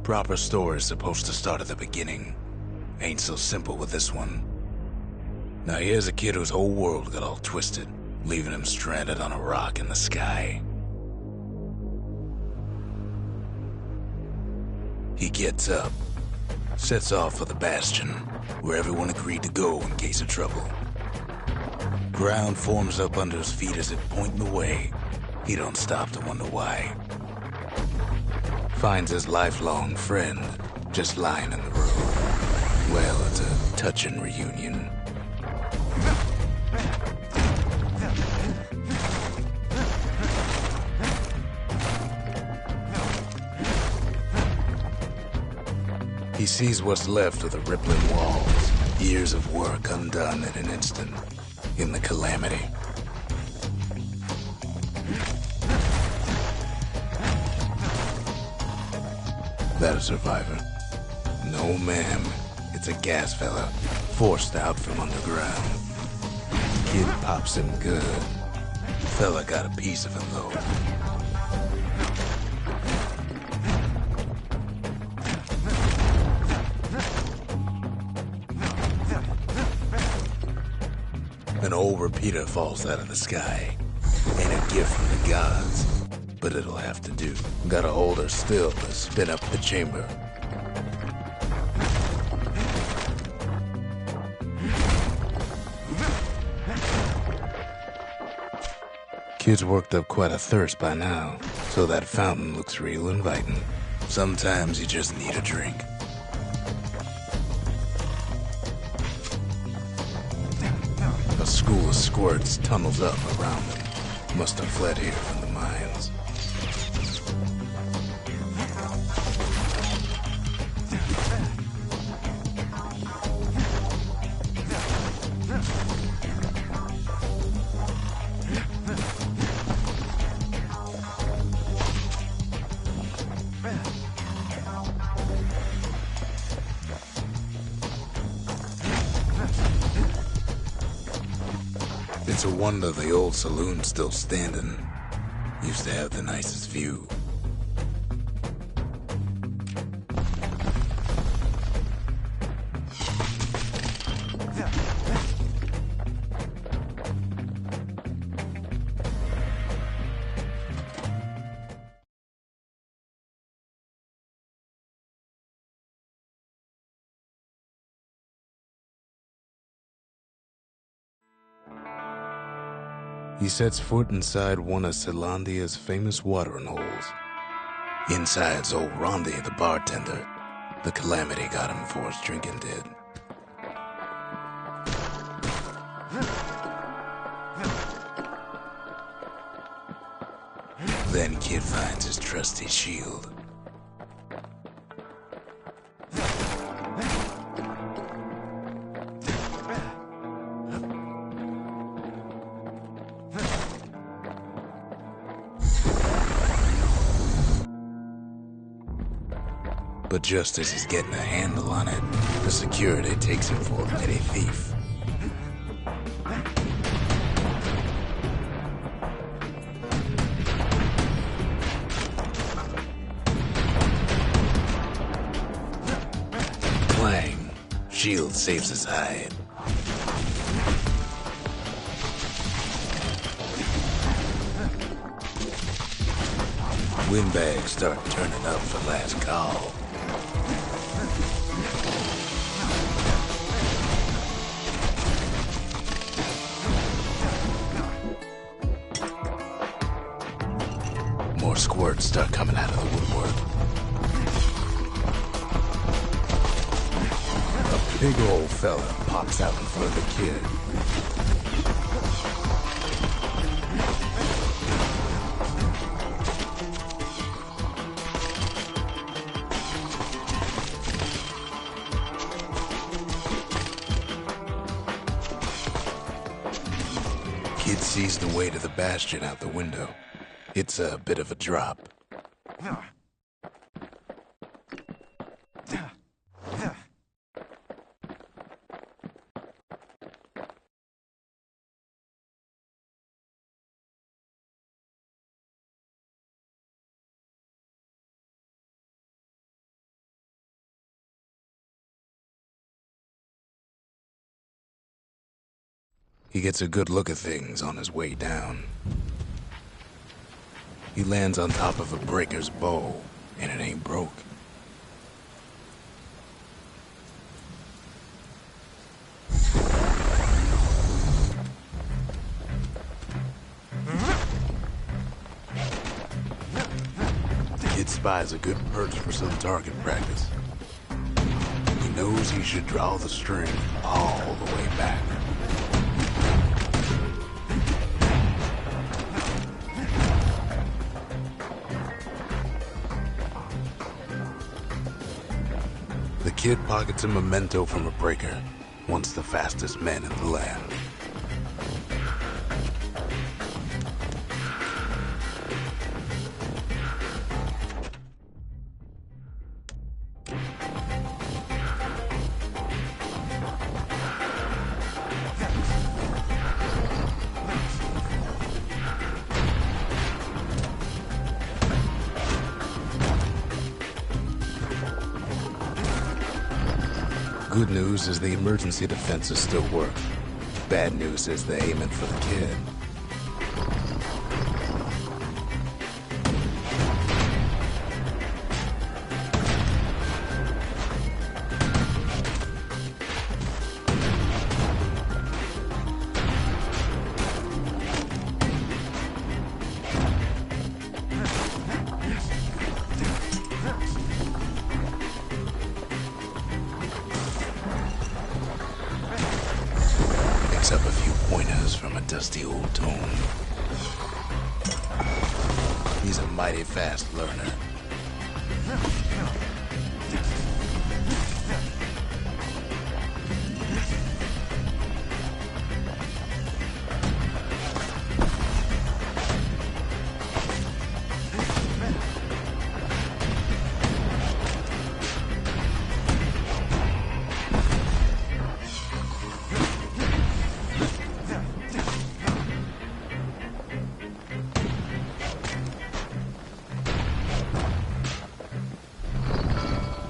Proper story is supposed to start at the beginning. Ain't so simple with this one. Now here's a kid whose whole world got all twisted, leaving him stranded on a rock in the sky. He gets up, sets off for the Bastion, where everyone agreed to go in case of trouble. Ground forms up under his feet as if pointing the way. He don't stop to wonder why. Finds his lifelong friend just lying in the road. Well, it's a touching reunion. He sees what's left of the rippling walls, years of work undone in an instant, in the calamity. That a survivor? No, ma'am. It's a gas fella, forced out from underground. Kid pops him good. Fella got a piece of him, though. An old repeater falls out of the sky. Ain't a gift from the gods, but it'll have to do. Gotta hold her still to spin up the chamber. Kid's worked up quite a thirst by now, so that fountain looks real inviting. Sometimes you just need a drink. A school of squirts tunnels up around them. Must have fled here from the mines. It's a wonder the old saloon's still standing. Used to have the nicest view. He sets foot inside one of Zealandia's famous watering holes. Inside's old Rondi, the bartender. The calamity got him before his drinking did. Then kid finds his trusty shield. But just as he's getting a handle on it, the security takes him for a petty thief. Clang! Shield saves his hide. Windbags start turning up for last call. More squirts start coming out of the woodwork. A big old fella pops out in front of the kid. Kid sees the way to the Bastion out the window. It's a bit of a drop. He gets a good look at things on his way down. He lands on top of a breaker's bow, and it ain't broke. The kid spies a good perch for some target practice. He knows he should draw the string all the way back. The kid pockets a memento from a breaker, once the fastest man in the land. Good news is the emergency defenses still work. Bad news is they're aiming for the kid. Up a few pointers from a dusty old tome. He's a mighty fast learner.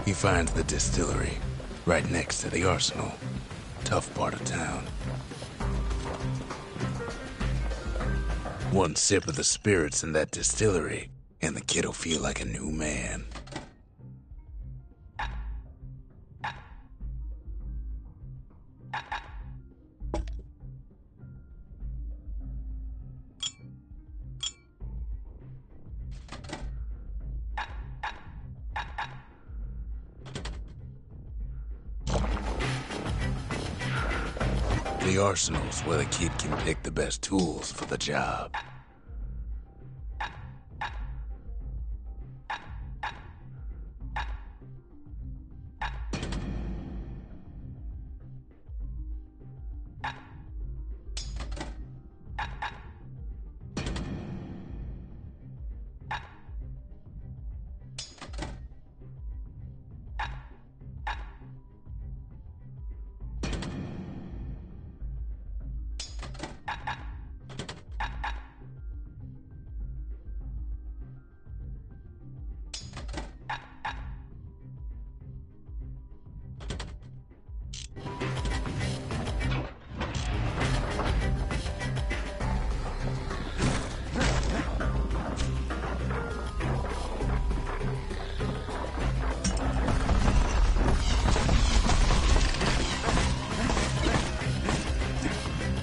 He finds the distillery, right next to the arsenal. Tough part of town. One sip of the spirits in that distillery, and the kid'll feel like a new man. The arsenal's where the kid can pick the best tools for the job.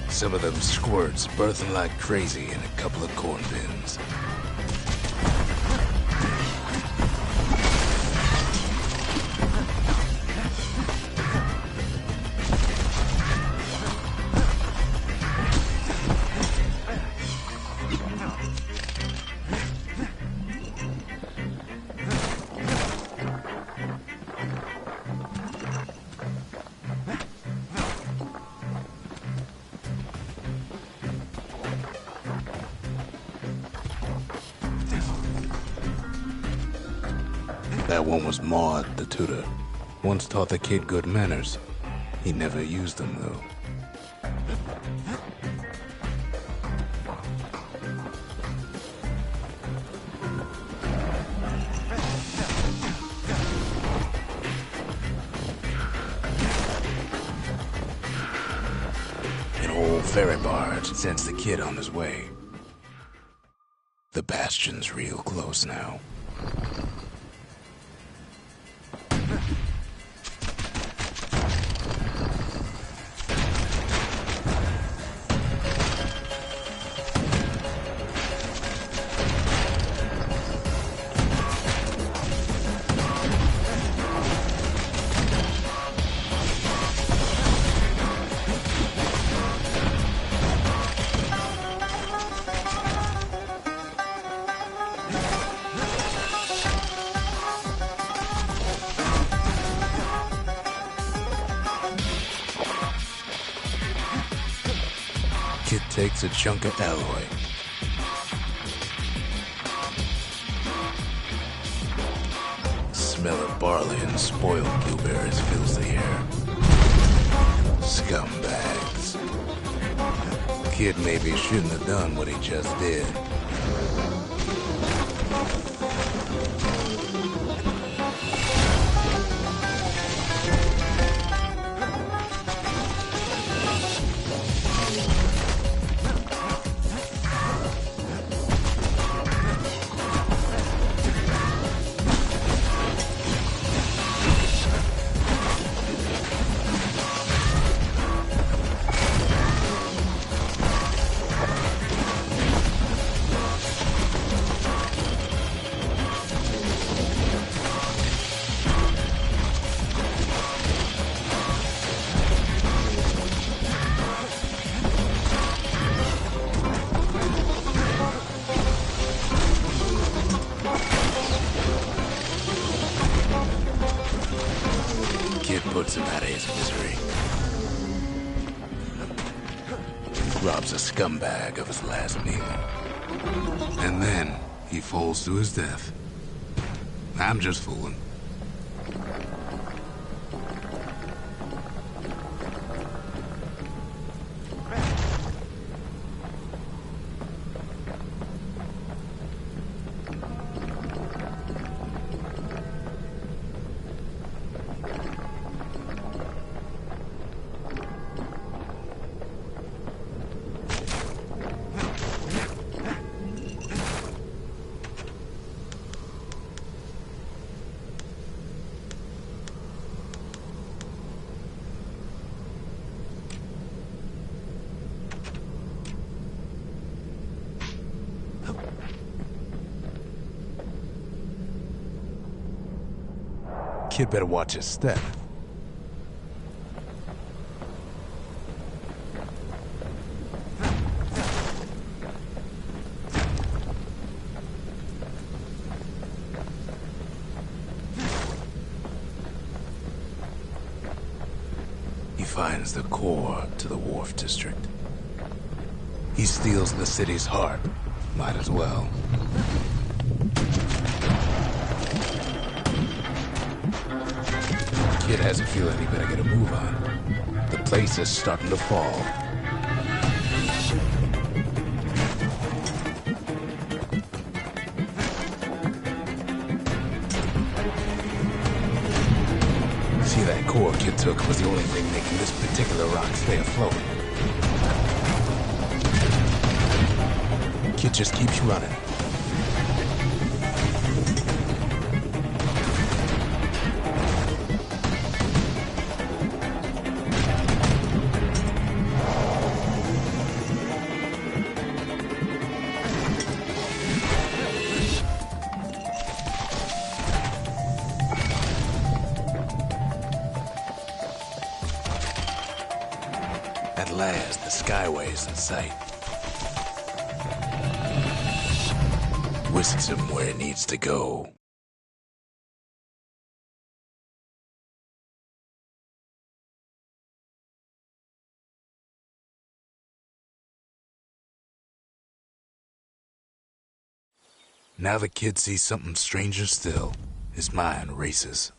Some of them squirts birthing like crazy in a couple of corn bins. That one was Maud, the tutor. Once taught the kid good manners. He never used them, though. An old ferry barge sends the kid on his way. The Bastion's real close now. Kid takes a chunk of alloy. Smell of barley and spoiled blueberries fills the air. Scumbags. Kid maybe shouldn't have done what he just did. Puts him out of his misery. Robs a scumbag of his last meal. And then he falls to his death. I'm just fooling. Kid better watch his step. He finds the core to the Wharf District. He steals the city's heart. Might as well. Kid has a feeling he better get a move on. The place is starting to fall. See, that core Kid took was the only thing making this particular rock stay afloat. Kid just keeps running. At last, the skyway's in sight. Whisks him where he needs to go. Now the kid sees something stranger still. His mind races.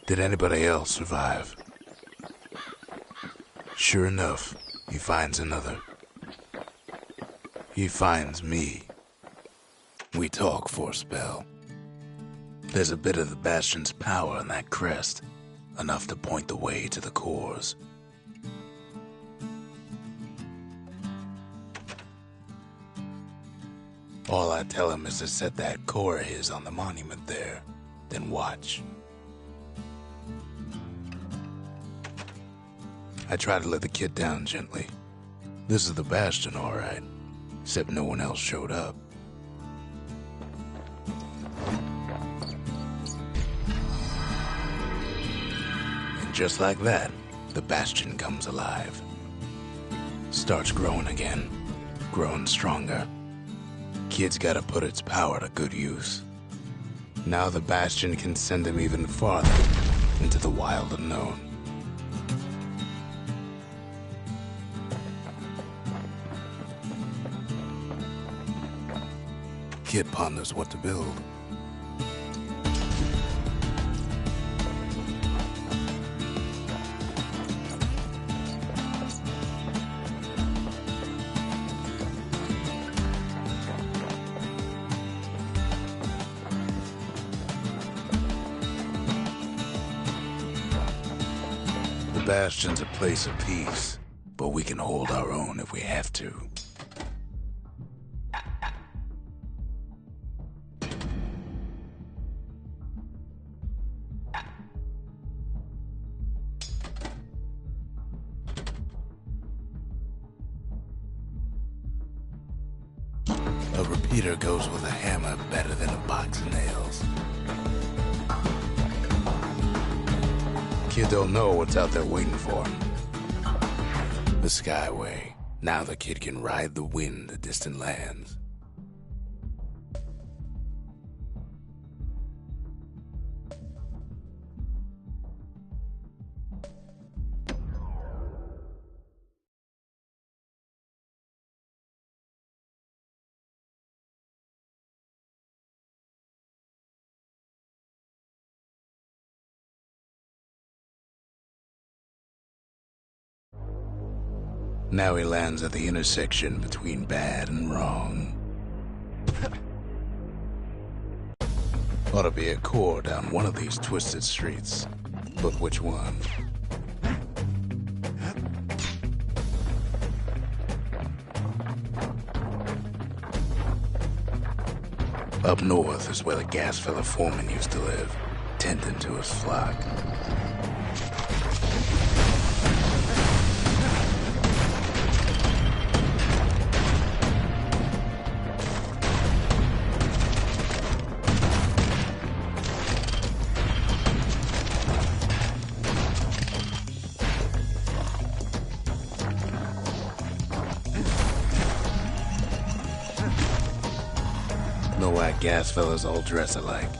Did anybody else survive? Sure enough, he finds another. He finds me. We talk for a spell. There's a bit of the Bastion's power in that crest, enough to point the way to the cores. All I tell him is to set that core of his on the monument there, then watch. I try to let the kid down gently. This is the Bastion, all right, except no one else showed up. And just like that, the Bastion comes alive. Starts growing again, growing stronger. Kid's gotta put its power to good use. Now the Bastion can send him even farther into the wild unknown. Kid ponders what to build. The Bastion's a place of peace, but we can hold our own if we have to. A repeater goes with a hammer better than a box of nails. Kid don't know what's out there waiting for him. The Skyway. Now the kid can ride the wind to distant lands. Now he lands at the intersection between bad and wrong. Ought to be a core down one of these twisted streets. But which one? Up north is where the gas fella foreman used to live, tending to his flock. No white gas fellas all dress alike.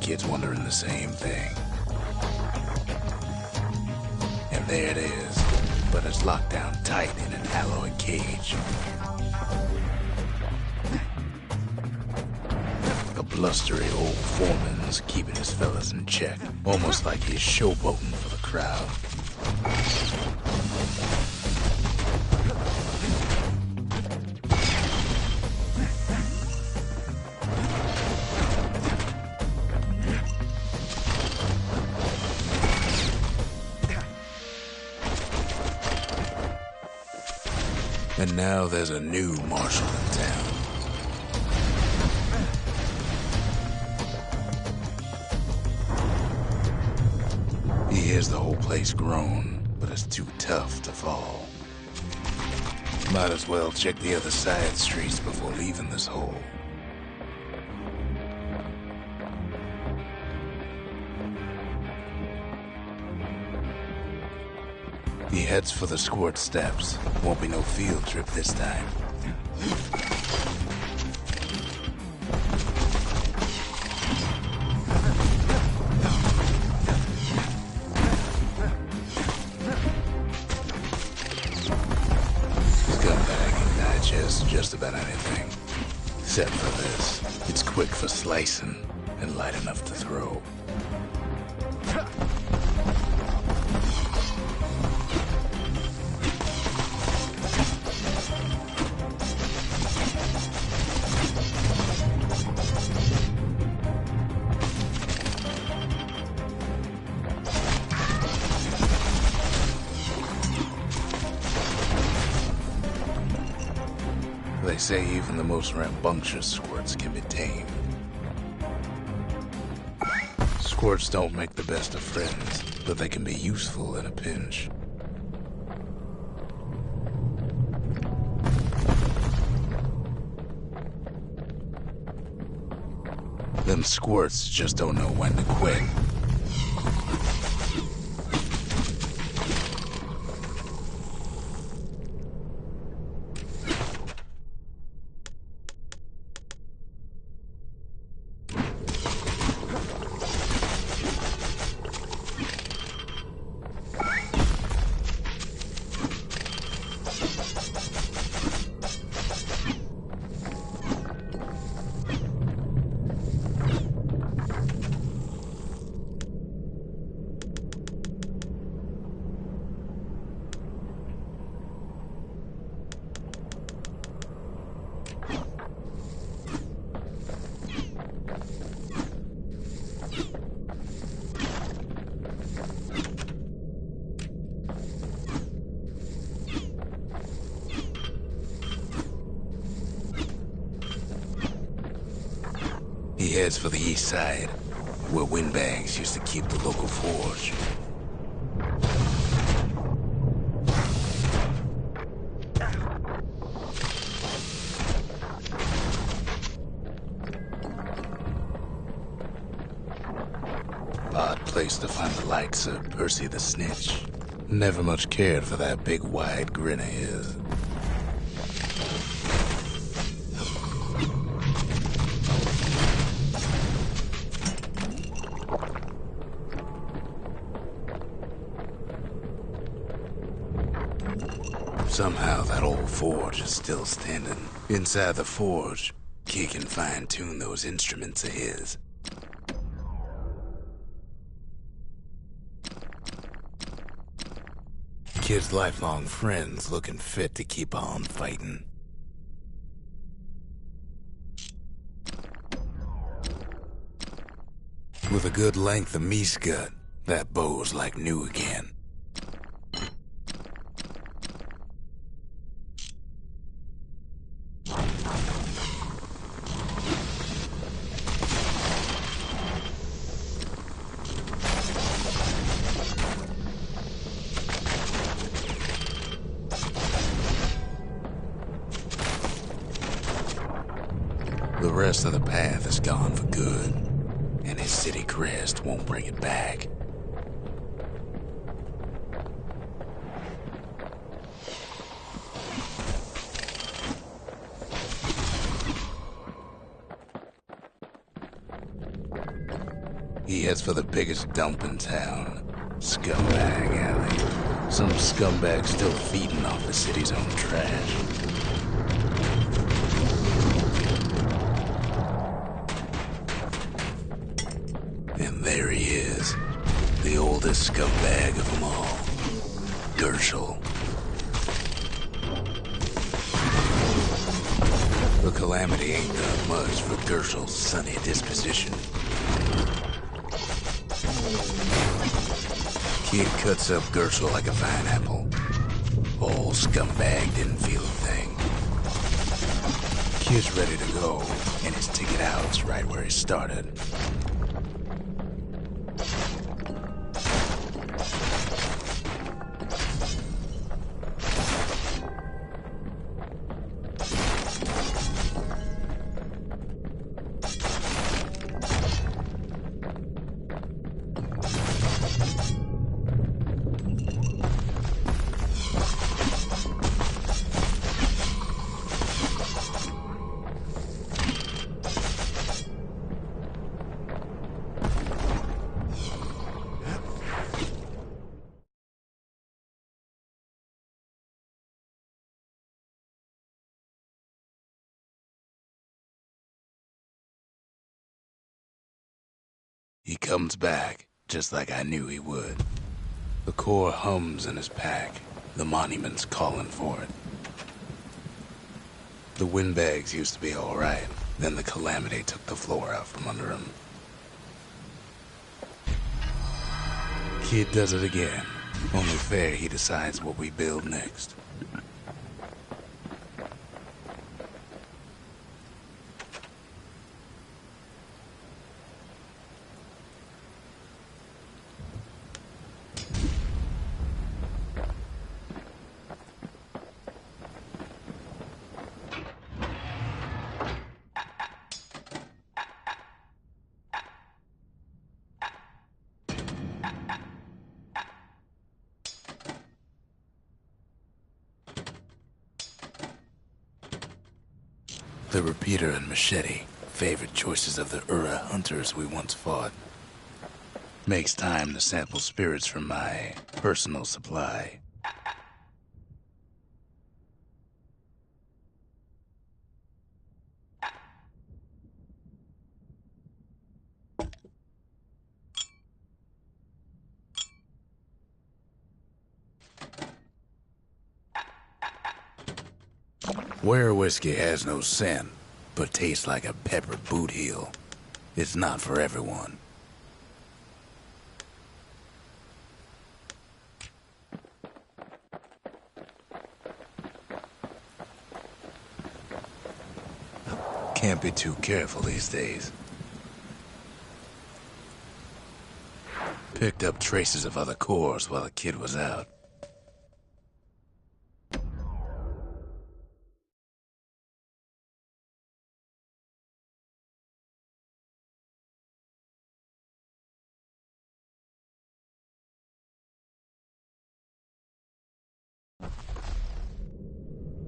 Kids wondering the same thing. And there it is, but it's locked down tight in an alloy cage. A blustery old foreman's keeping his fellas in check, almost like he's showboating for the crowd. And now there's a new marshal in town. He hears the whole place groan, but it's too tough to fall. Might as well check the other side streets before leaving this hole. He heads for the squirt steps. Won't be no field trip this time. Scumbag can digest just about anything. Except for this. It's quick for slicing and light enough to throw. say even the most rambunctious squirts can be tamed. Squirts don't make the best of friends, but they can be useful in a pinch. Them squirts just don't know when to quit. He heads for the east side, where windbags used to keep the local forge. Odd place to find the likes of Percy the Snitch. Never much cared for that big wide grin of his. Somehow that old forge is still standing. Inside the forge, he can fine-tune those instruments of his. Kid's lifelong friends looking fit to keep on fighting. With a good length of meat-gut, that bow's like new again. The rest of the path is gone for good, and his city crest won't bring it back. He heads for the biggest dump in town, Scumbag Alley. Some scumbag still feeding off the city's own trash. And there he is, the oldest scumbag of them all, Gershel. The calamity ain't done much for Gershel's sunny disposition. Kid cuts up Gershel like a pineapple. Old scumbag didn't feel a thing. Kid's ready to go, and his ticket out's right where he started. He comes back, just like I knew he would. The core hums in his pack. The monument's calling for it. The windbags used to be all right. Then the calamity took the floor out from under him. Kid does it again. Only fair he decides what we build next. The repeater and machete, favorite choices of the Ura hunters we once fought. Makes time to sample spirits from my personal supply. Where whiskey has no scent, but tastes like a peppered boot heel, it's not for everyone. Can't be too careful these days. Picked up traces of other cores while the kid was out.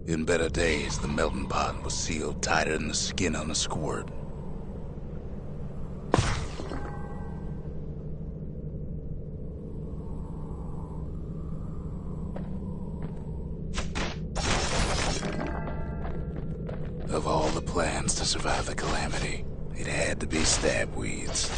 In better days, the melting pot was sealed tighter than the skin on a squirt. Of all the plans to survive the calamity, it had to be stab weeds.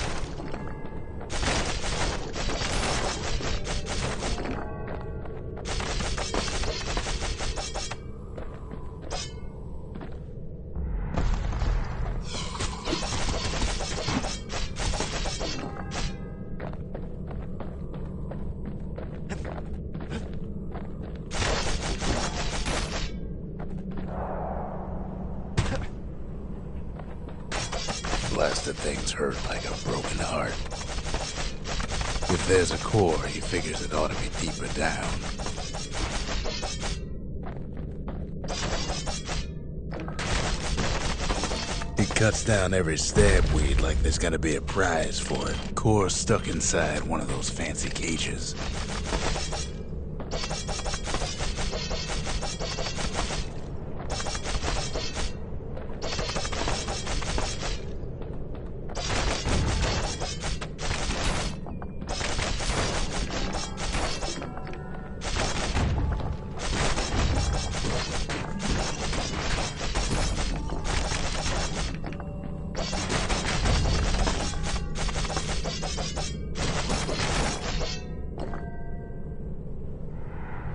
Blasted things hurt like a broken heart. If there's a core, he figures it ought to be deeper down. He cuts down every stab weed like there's gonna be a prize for it. Core stuck inside one of those fancy cages.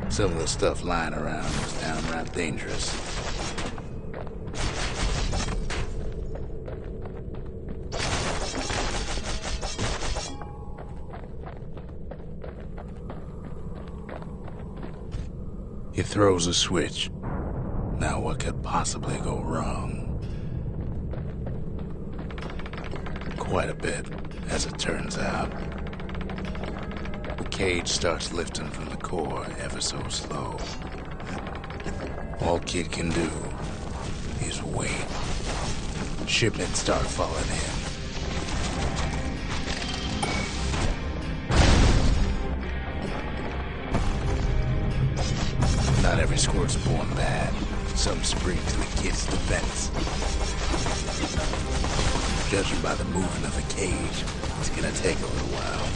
Some of the stuff lying around was downright dangerous. He throws a switch. Now what could possibly go wrong? Quite a bit, as it turns out. The cage starts lifting from the core ever so slow. All Kid can do is wait. Shipments start falling in. Not every squirt's born bad. Some spring to the kid's defense. Judging by the movement of the cage, it's gonna take a little while.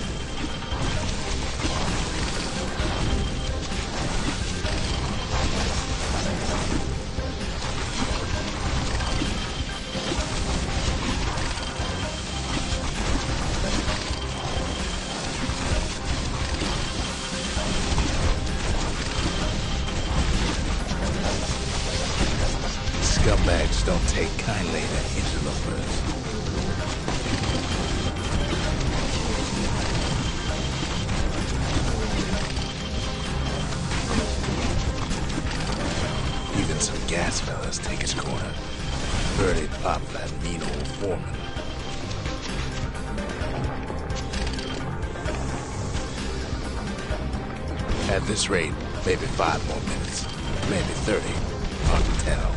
Scumbags don't take kindly to interlopers. Even some gas fellas take his corner. Heard he'd pop that mean old foreman. At this rate, maybe 5 more minutes, maybe 30, hard to tell.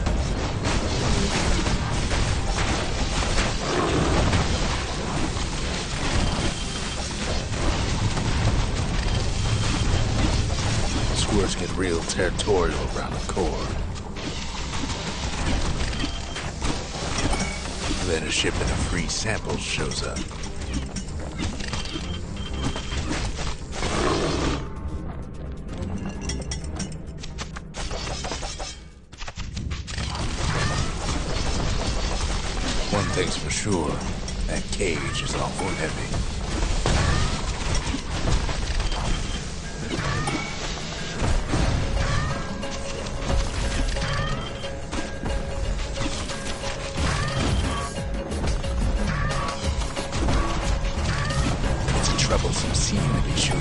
Squirts get real territorial around the core. Then a shipment of free samples shows up. One thing's for sure, that cage is awful heavy. It's a troublesome scene to be sure.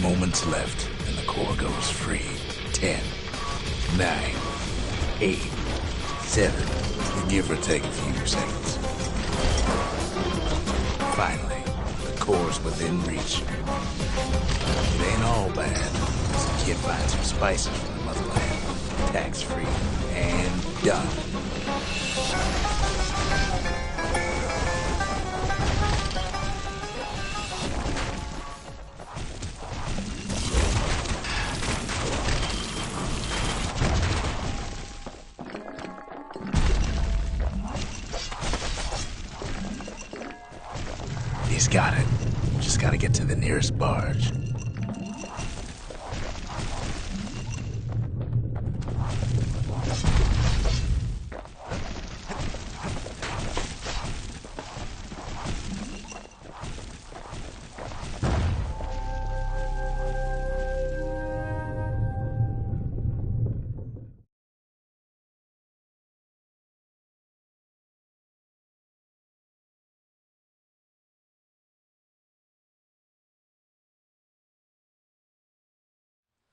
Moments left, and the core goes free. 10, 9, 8, 7, give or take a few seconds. Finally, the core's within reach. It ain't all bad, as the kid finds some spices from the motherland, tax-free, and done. He's got it. Just gotta get to the nearest barge.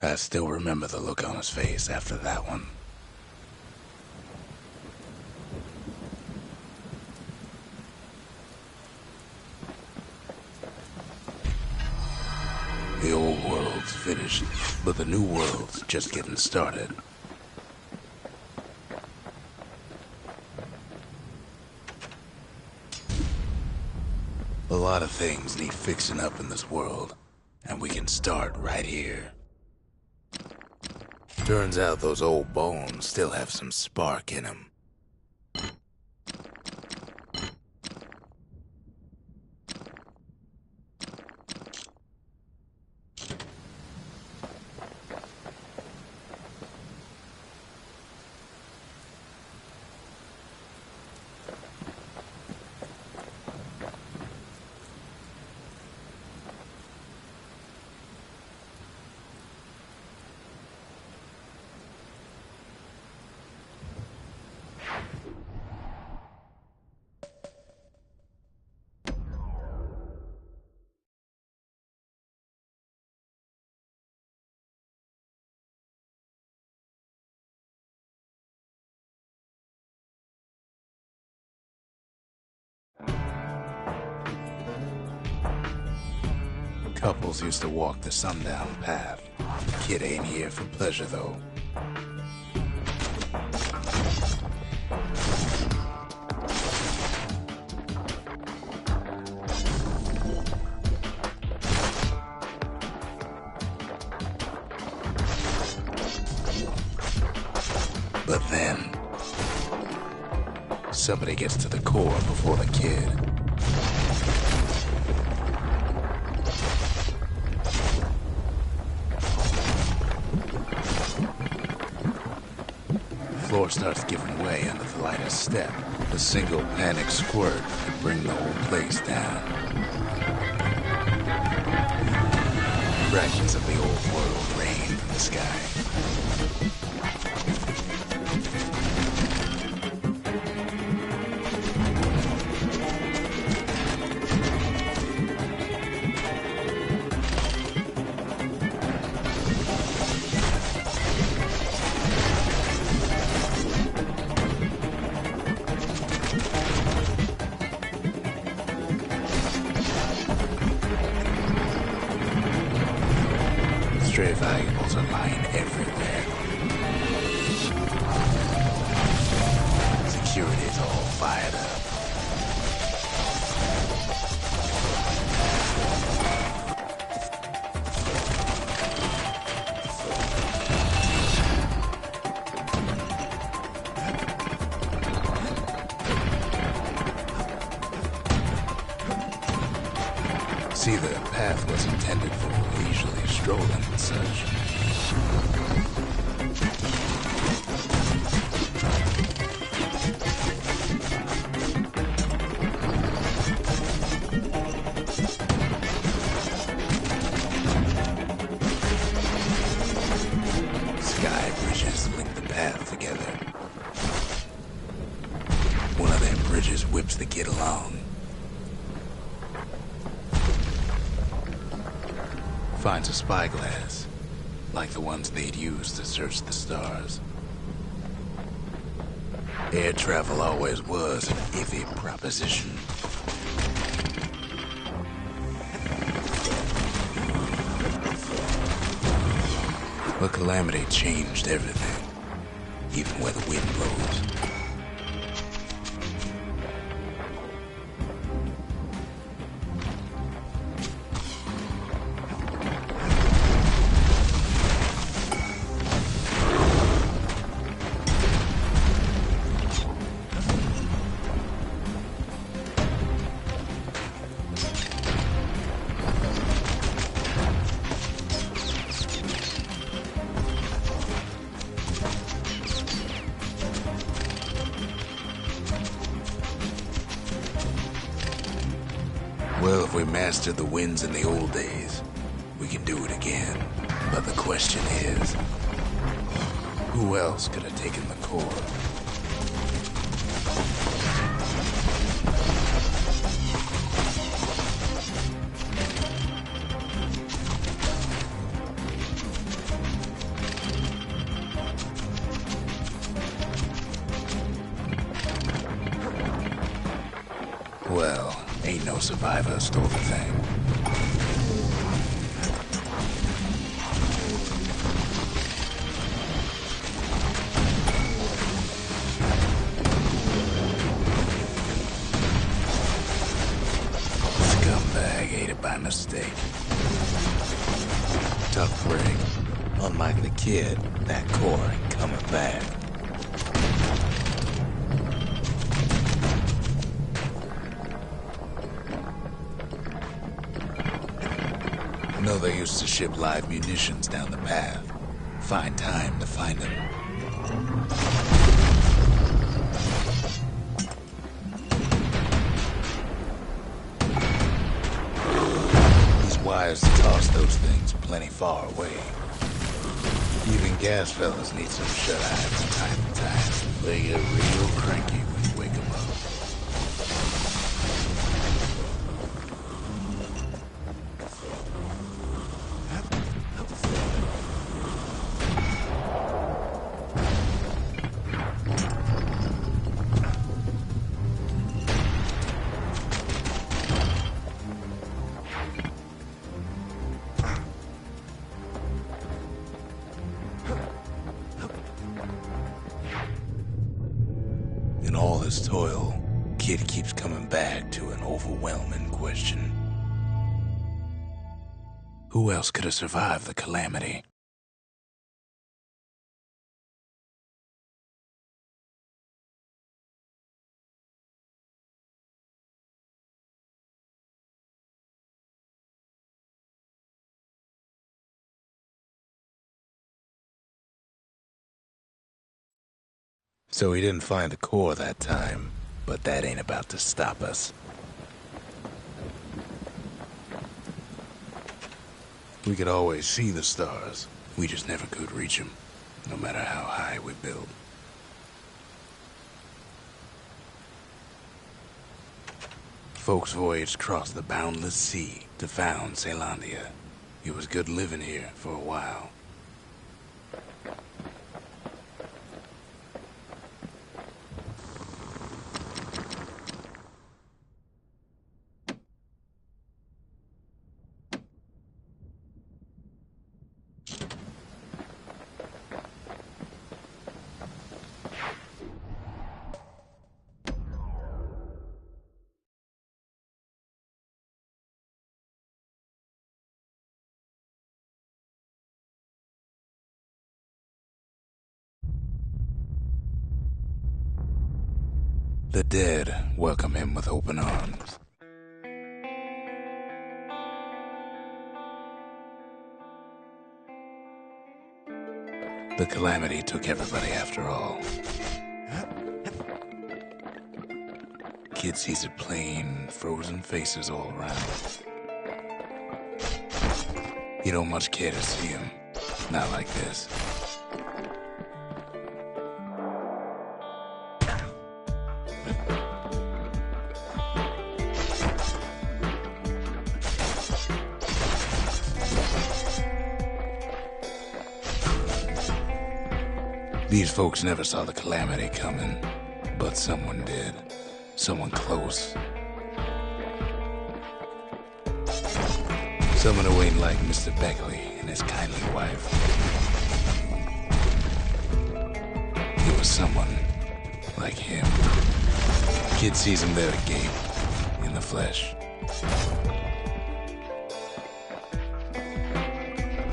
I still remember the look on his face after that one. The old world's finished, but the new world's just getting started. A lot of things need fixing up in this world, and we can start right here. Turns out those old bones still have some spark in them. Couples used to walk the sundown path. Kid ain't here for pleasure, though. But then, somebody gets to the core before the kid. The floor starts giving way under the lightest step. A single panic squirt could bring the whole place down. Fragments of the old world rain from the sky. Stray valuables are lying everywhere. See, the path was intended for leisurely strolling and such. Sky bridges link the path together. One of them bridges whips the kid along. Finds a spyglass, like the ones they'd use to search the stars. Air travel always was an iffy proposition. But Calamity changed everything, even where the wind blows. Well, if we mastered the winds in the old days, we can do it again. But the question is, who else could have taken the core? Well, ain't no survivor stole the thing. Scumbag ate it by mistake. Tough break. Unlike the kid, that core ain't coming back. I know they used to ship live munitions down the path. Find time to find them. These wires toss those things plenty far away. Even gas fellas need some shut-eye from time to time. They get real cranky when you wake them up. In all his toil, Kid keeps coming back to an overwhelming question. Who else could have survived the calamity? So he didn't find the core that time, but that ain't about to stop us. We could always see the stars. We just never could reach them, no matter how high we build. Folks voyaged across the boundless sea to found Celandia. It was good living here for a while. The dead welcome him with open arms. The calamity took everybody after all. Kid sees it plain, frozen faces all around. He don't much care to see him. Not like this. These folks never saw the calamity coming, but someone did. Someone close. Someone who ain't like Mr. Beckley and his kindly wife. It was someone like him. Kid sees him there agape, in the flesh.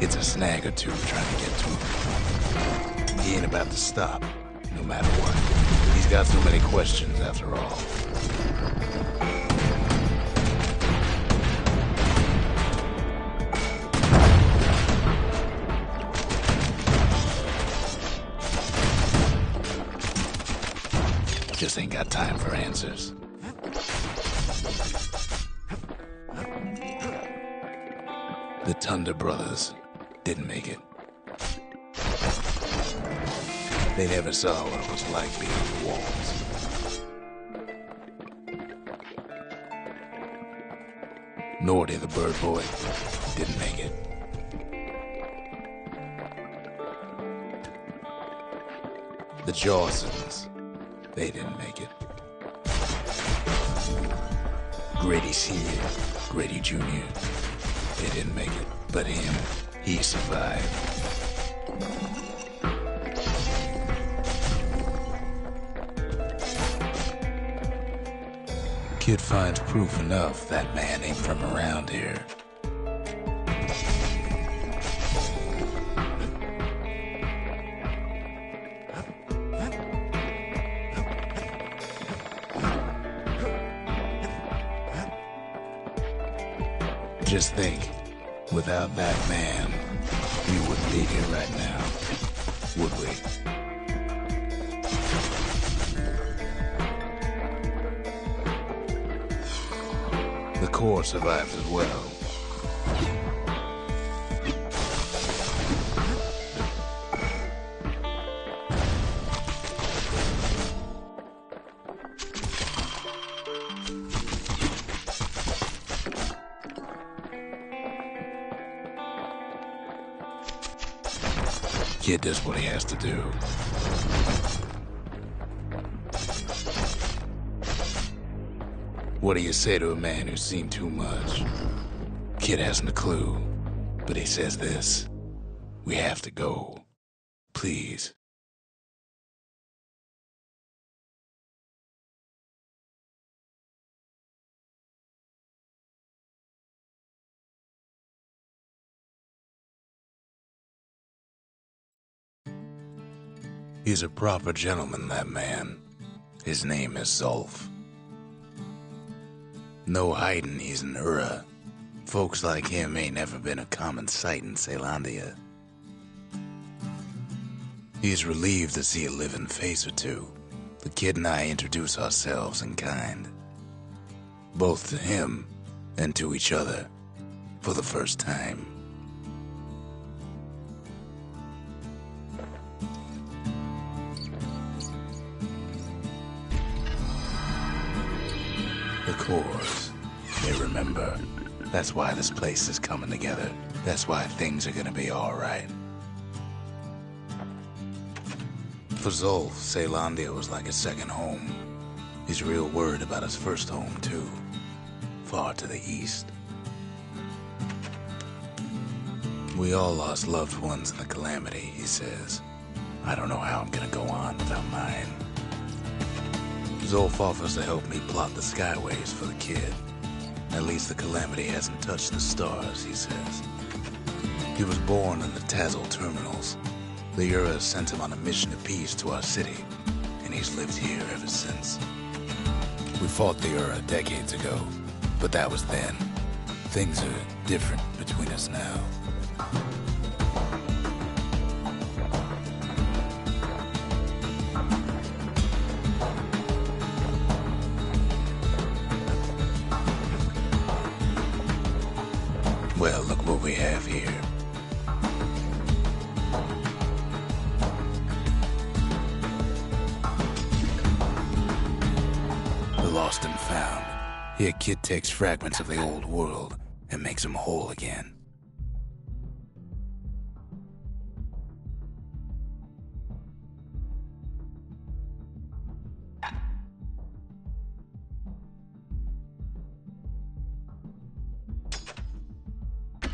It's a snag or two trying to get to him. He ain't about to stop, no matter what. He's got so many questions after all. Just ain't got time for answers. The Thunder brothers didn't make it. They never saw what it was like beyond the walls. Nor did the bird boy. Didn't make it. The Jawsons. They didn't make it. Grady Sr., Grady Jr. They didn't make it. But him, he survived. Kid finds proof enough that man ain't from around here. Just think, without that man, we wouldn't be here right now, would we? The core survives as well. Kid does what he has to do. What do you say to a man who's seen too much? Kid hasn't a clue, but he says this. We have to go. Please. He's a proper gentleman, that man. His name is Zolf. No hiding he's an Ura. Folks like him ain't never been a common sight in Caelondia. He's relieved to see a living face or two. The kid and I introduce ourselves in kind. Both to him and to each other for the first time. The cores, they remember. That's why this place is coming together. That's why things are gonna be alright. For Zolf, Caelondia was like a second home. He's real worried about his first home, too. Far to the east. We all lost loved ones in the calamity, he says. I don't know how I'm gonna go on without mine. Zolf offers to help me plot the skyways for the kid. At least the calamity hasn't touched the stars, he says. He was born in the Tazzle terminals. The Ura sent him on a mission of peace to our city, and he's lived here ever since. We fought the Ura decades ago, but that was then. Things are different between us now. lost and found. Here, kid takes fragments of the old world and makes them whole again.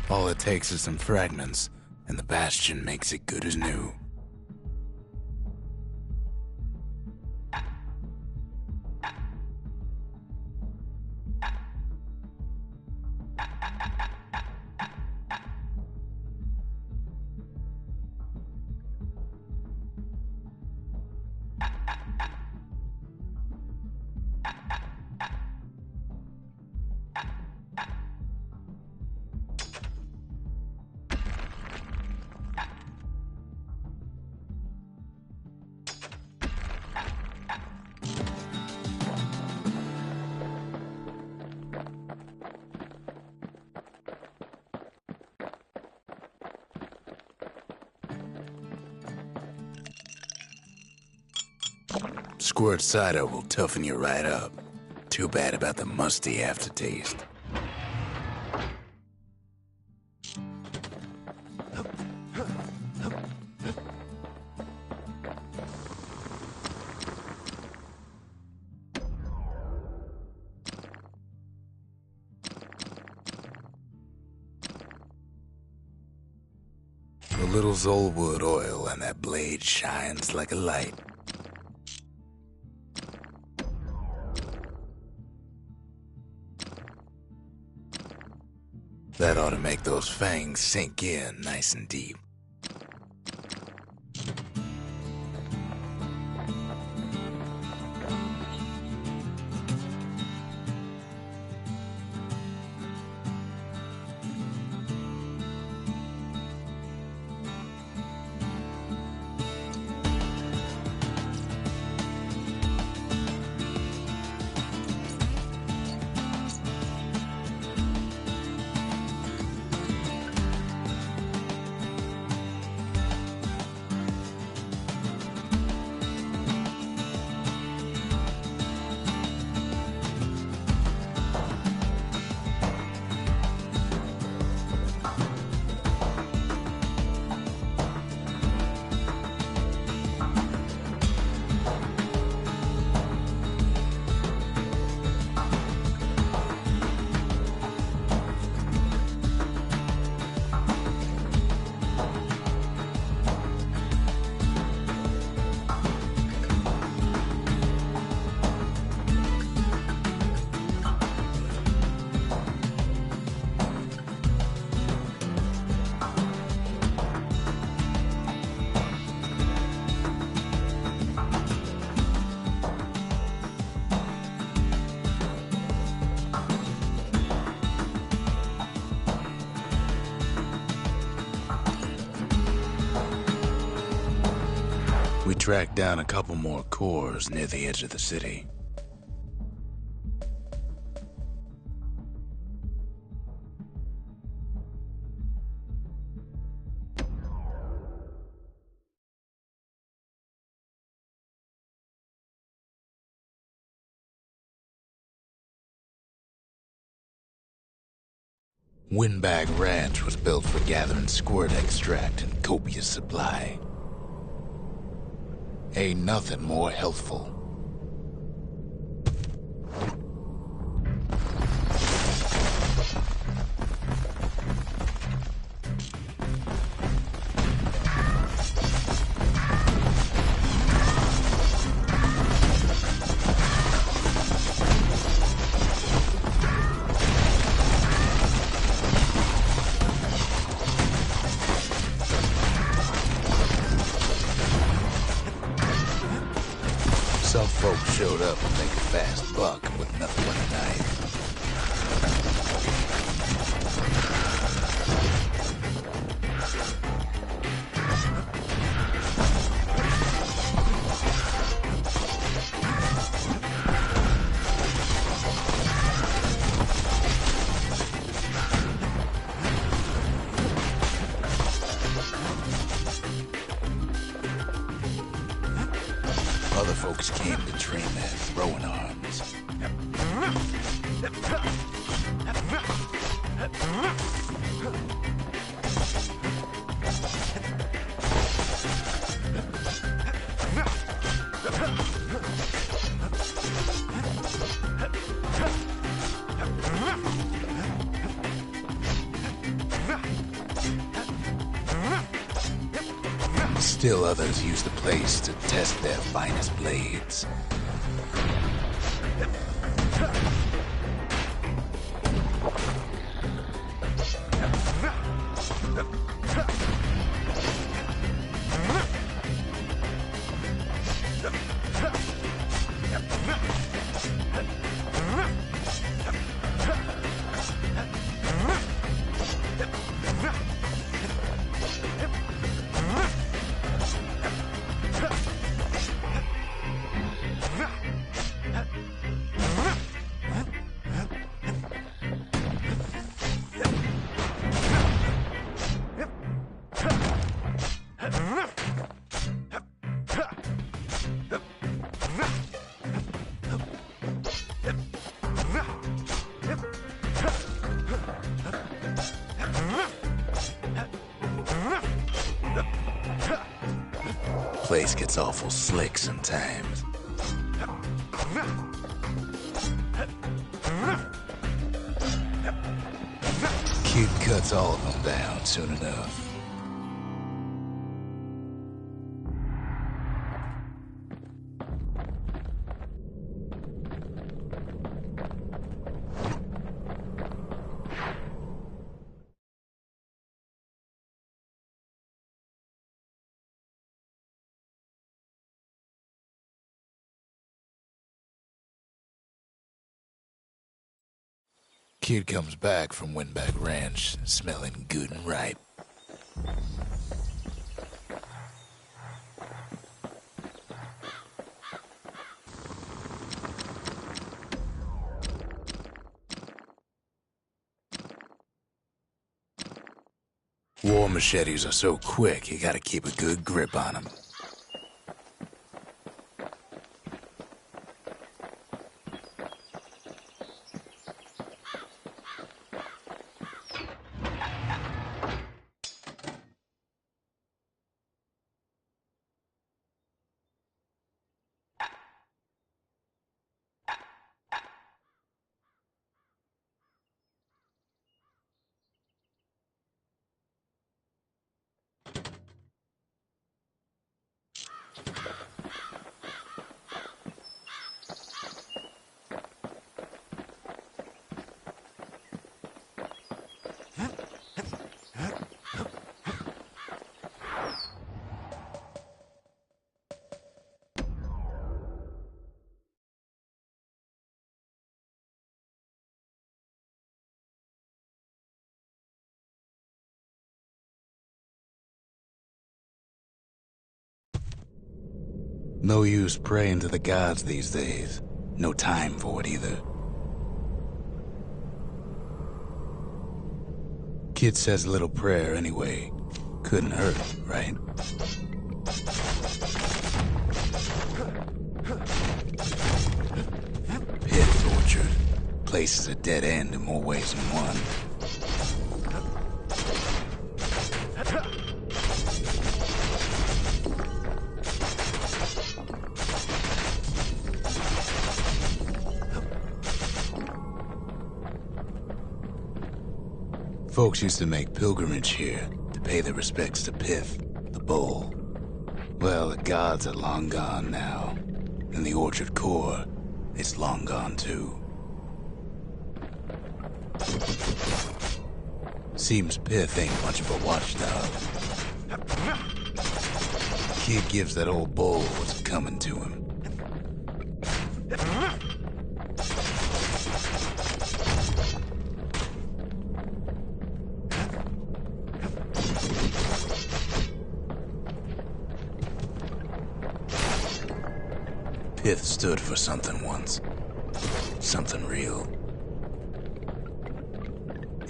All it takes is some fragments, and the Bastion makes it good as new. Squirt cider will toughen you right up. Too bad about the musty aftertaste. A little Zolwood oil and that blade shines like a light. That ought to make those fangs sink in nice and deep. We tracked down a couple more cores near the edge of the city. Windbag Ranch was built for gathering squirt extract in copious supply. Ain't nothing more healthful. Some folks showed up to make a fast buck with nothing but a knife. Other folks came to train their throwing arms Still others use the place to test their finest blades. Place gets awful slick sometimes. Kid cuts all of them down soon enough. Kid comes back from Windback Ranch, smelling good and ripe. War machetes are so quick, you gotta keep a good grip on them. No use praying to the gods these days. No time for it either. Kid says a little prayer anyway. Couldn't hurt, right? Pith orchard. Place is a dead end in more ways than one. Folks used to make pilgrimage here to pay their respects to Pith, the bull. Well, the gods are long gone now, and the orchard core is long gone too. Seems Pith ain't much of a watchdog. Kid gives that old bull what's coming to him. Pith stood for something once. Something real.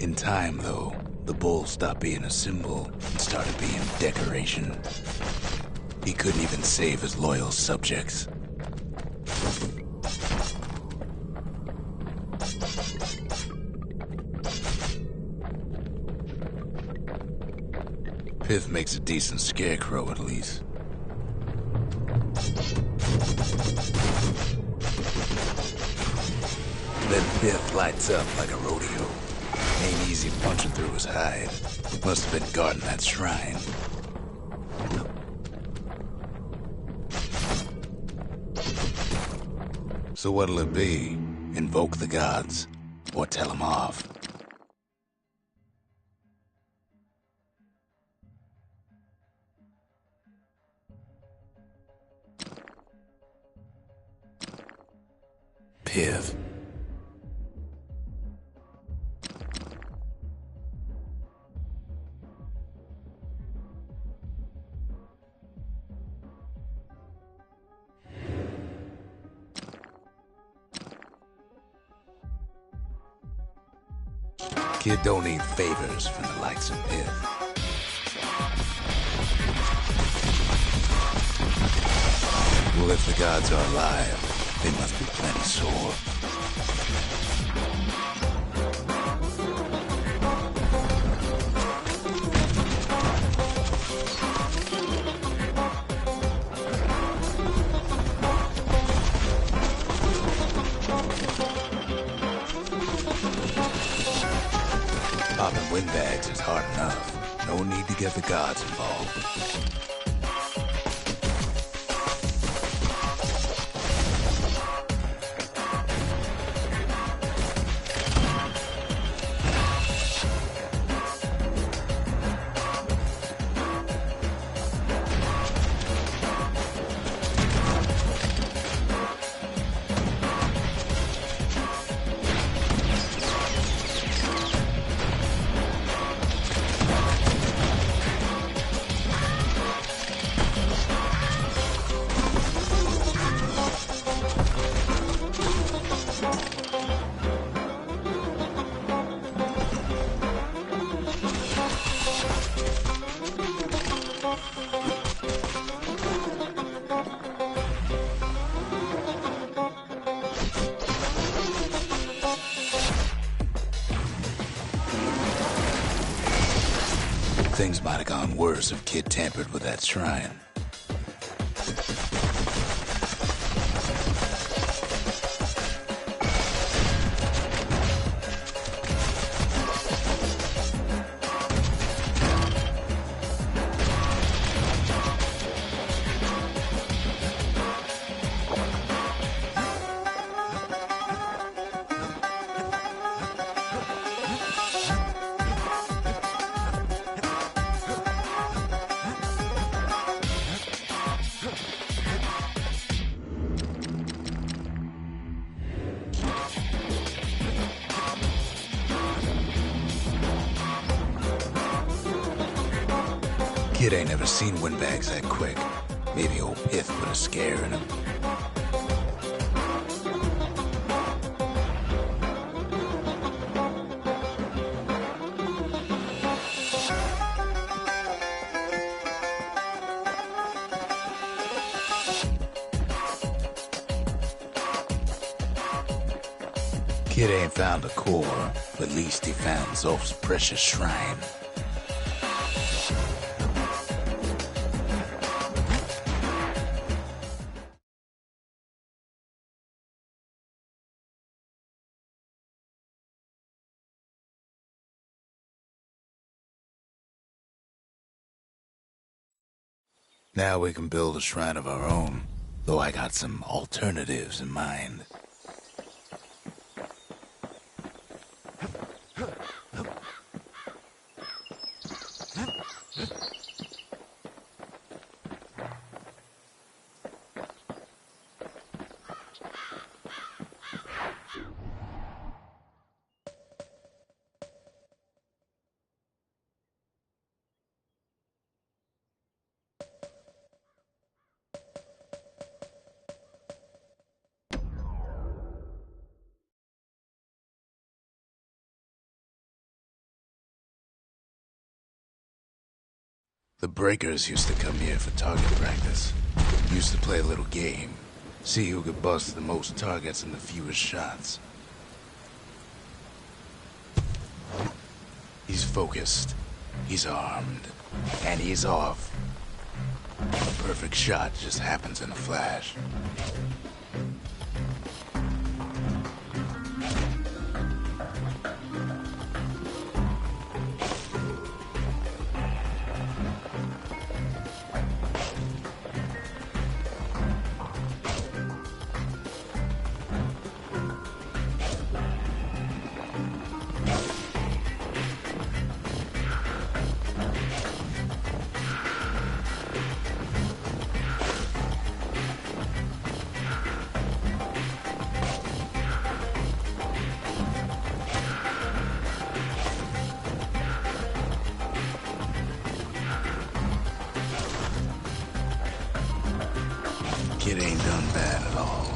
In time, though, the bull stopped being a symbol and started being decoration. He couldn't even save his loyal subjects. Pith makes a decent scarecrow, at least. Then Pith lights up like a rodeo. Ain't easy punching through his hide. Must have been guarding that shrine. So what'll it be? Invoke the gods? Or tell them off? Piv. Kid don't need favors from the likes of Piv. Well, if the gods are alive, they must be plenty sore. Popping windbags is hard enough. No need to get the gods involved. Things might have gone worse if Kid tampered with that shrine. Kid ain't never seen windbags that quick. Maybe old Pith put a scare in him. Kid ain't found a core, but at least he found Zolf's precious shrine. Now we can build a shrine of our own, though I got some alternatives in mind. The breakers used to come here for target practice. Used to play a little game. See who could bust the most targets and the fewest shots. He's focused. He's armed, and he's off. A perfect shot just happens in a flash. Kid ain't done bad at all.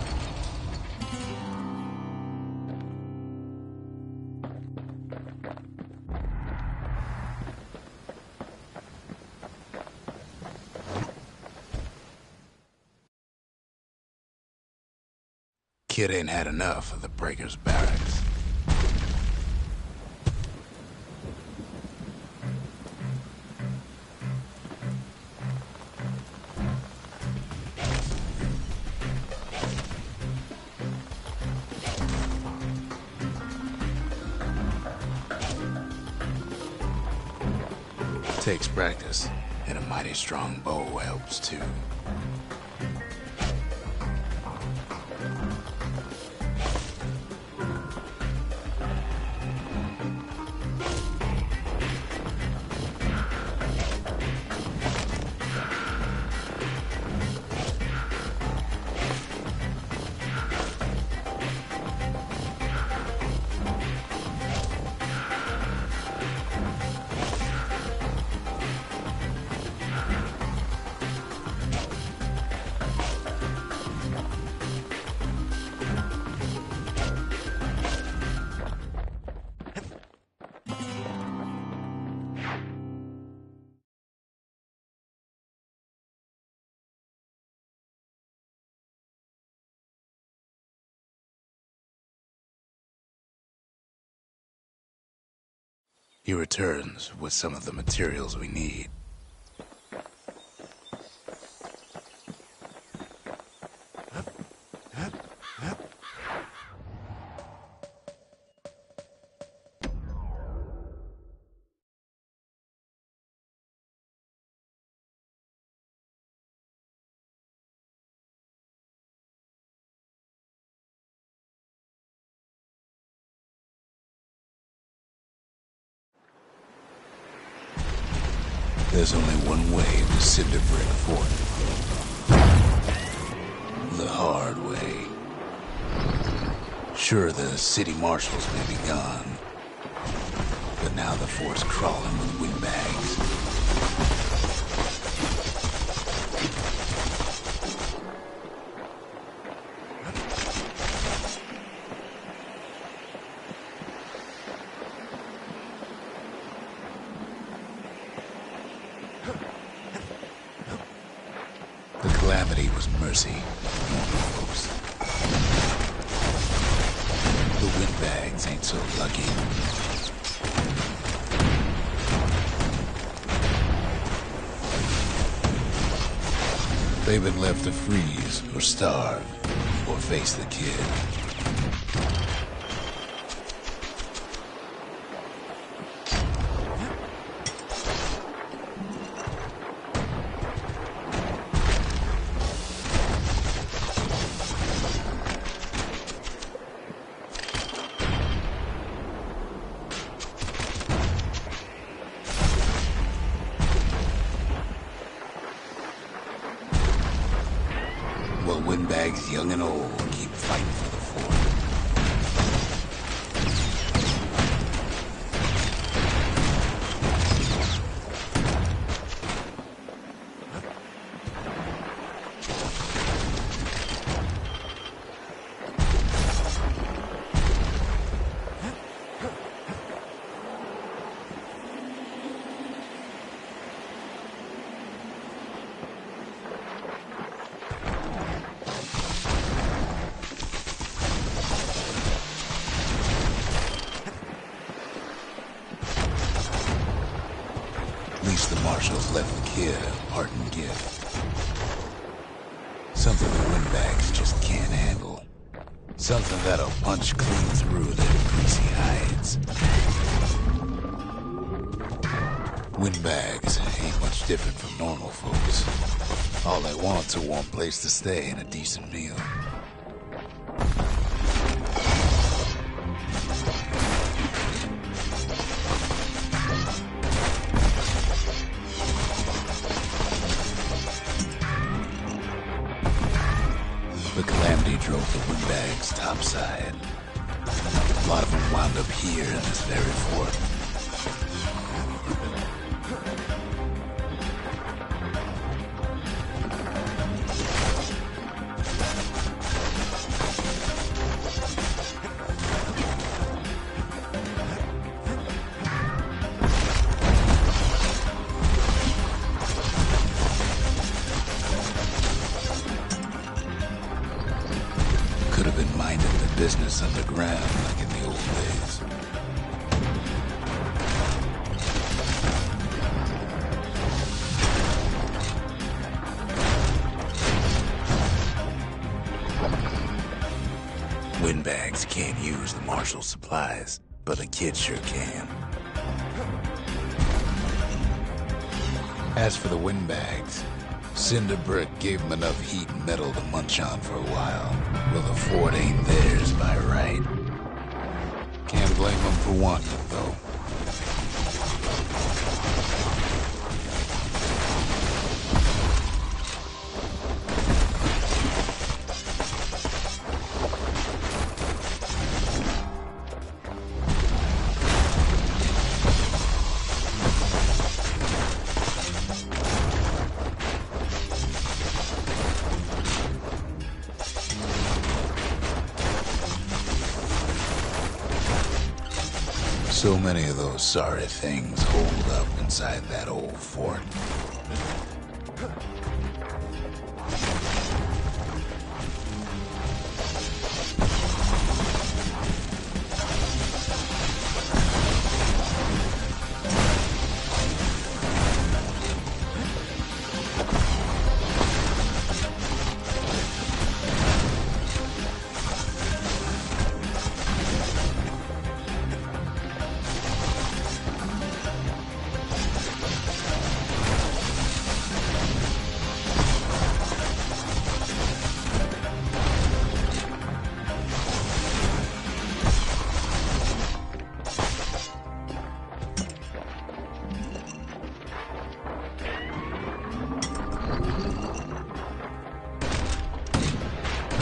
Kid ain't had enough of the Breakers' barracks. Takes practice, and a mighty strong bow helps too. He returns with some of the materials we need. There's only one way to Cinderbrick Fort. The hard way. Sure, the city marshals may be gone, but now the fort's crawling with windbags. The calamity was mercy, folks. The windbags ain't so lucky. They've been left to freeze or starve or face the kid. Well, windbags young and old keep fighting for the fort. Marshals left the kid a parting gift. Something the windbags just can't handle. Something that'll punch clean through their greasy hides. Windbags ain't much different from normal folks. All they want's a warm place to stay and a decent meal. The calamity drove the windbags topside. A lot of them wound up here in this very fort. Could have been minding the business underground like in the old days. Windbags can't use the Marshal supplies, but the kid sure can. As for the windbags, Cinderbrick gave them enough heat and metal to munch on for a while. Well, the fort ain't theirs by right. Can't blame them for wanting it, though. So many of those sorry things holed up inside that old fort.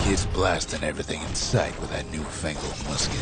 Kid's blasting everything in sight with that newfangled musket.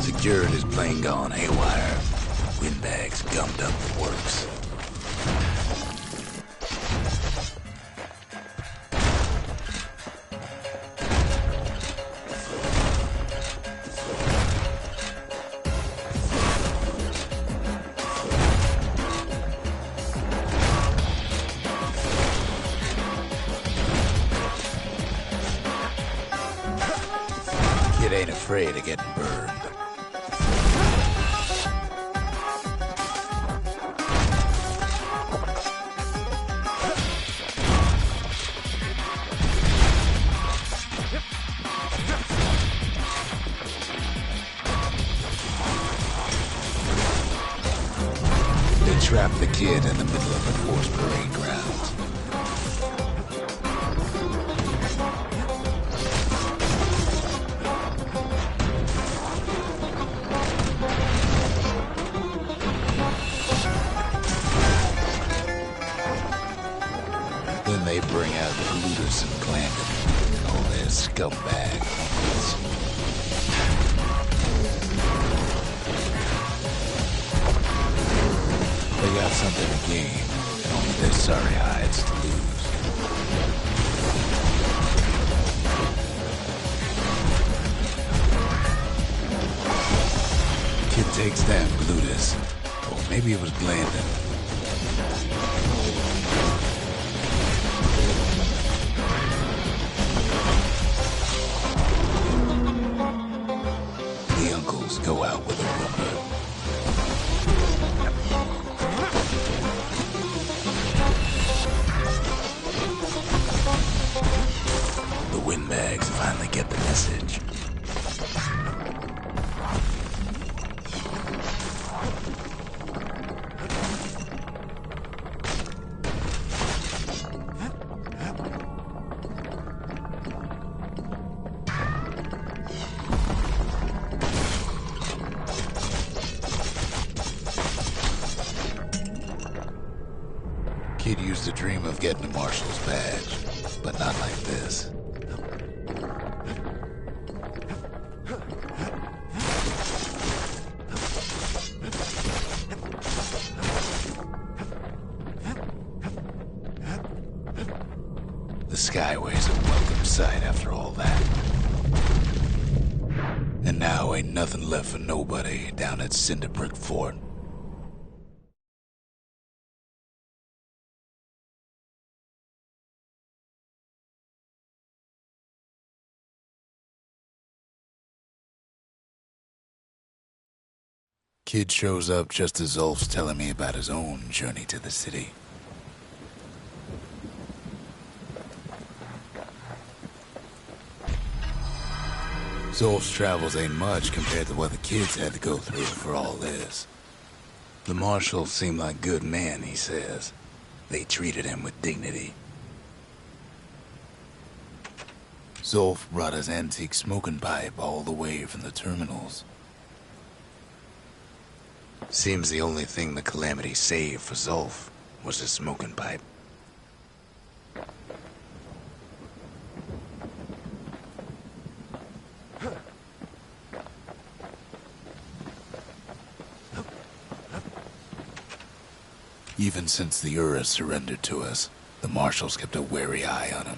Security's plane gone haywire. Windbags gummed up the works. Kid ain't afraid of getting burned. They trapped the kid in the middle of the force parade grounds. bring out Glutus and Glandon, all their scumbag uncles. They got something to gain, and only their sorry hides to lose. Kid takes down Glutus, or maybe it was Glandon. The uncles go out with a rumor. The windbags finally get the message. Kid used to dream of getting a marshal's badge, but not like this. The Skyway's a welcome sight after all that. And now ain't nothing left for nobody down at Cinderbrick Fort. Kid shows up just as Zulf's telling me about his own journey to the city. Zulf's travels ain't much compared to what the kids had to go through for all this. The marshals seem like good men, he says. They treated him with dignity. Zulf brought his antique smoking pipe all the way from the terminals. Seems the only thing the Calamity saved for Zulf was his smoking pipe. Even since the Ura surrendered to us, the marshals kept a wary eye on him.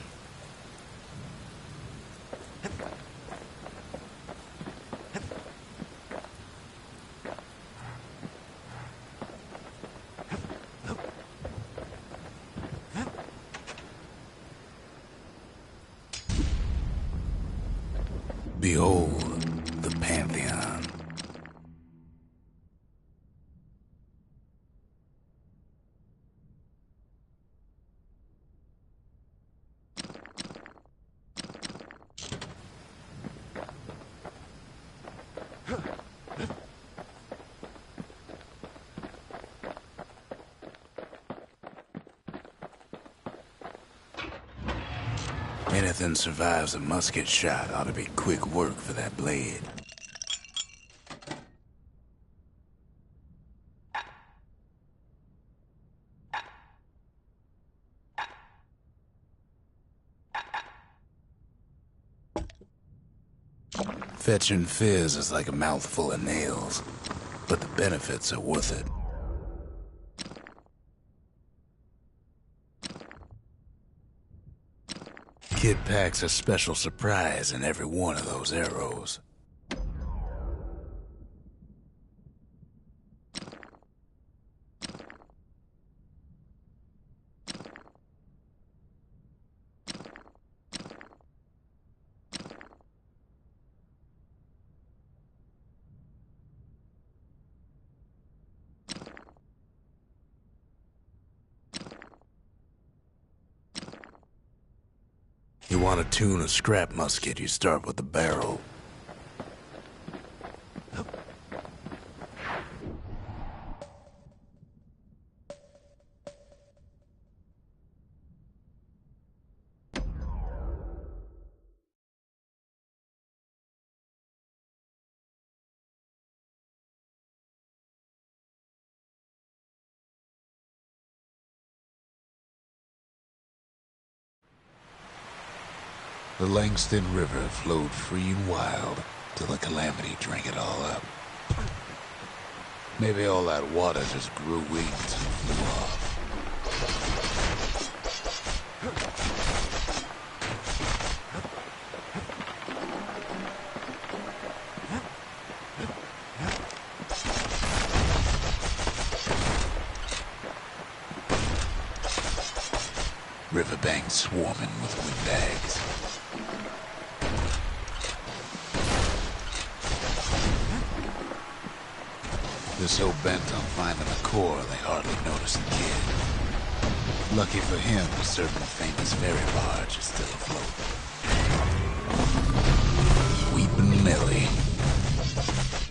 Behold, the Pantheon. Anything survives a musket shot ought to be quick work for that blade. Fetching fizz is like a mouthful of nails, but the benefits are worth it. Kid packs a special surprise in every one of those arrows. You want to tune a scrap musket, you start with the barrel. The Langston River flowed free and wild till the calamity drank it all up. Maybe all that water just grew wings and flew off. Riverbanks swarming with windbags. They're so bent on finding the core, they hardly notice the kid. Lucky for him, the certain famous ferry barge is still afloat. Weeping Nellie.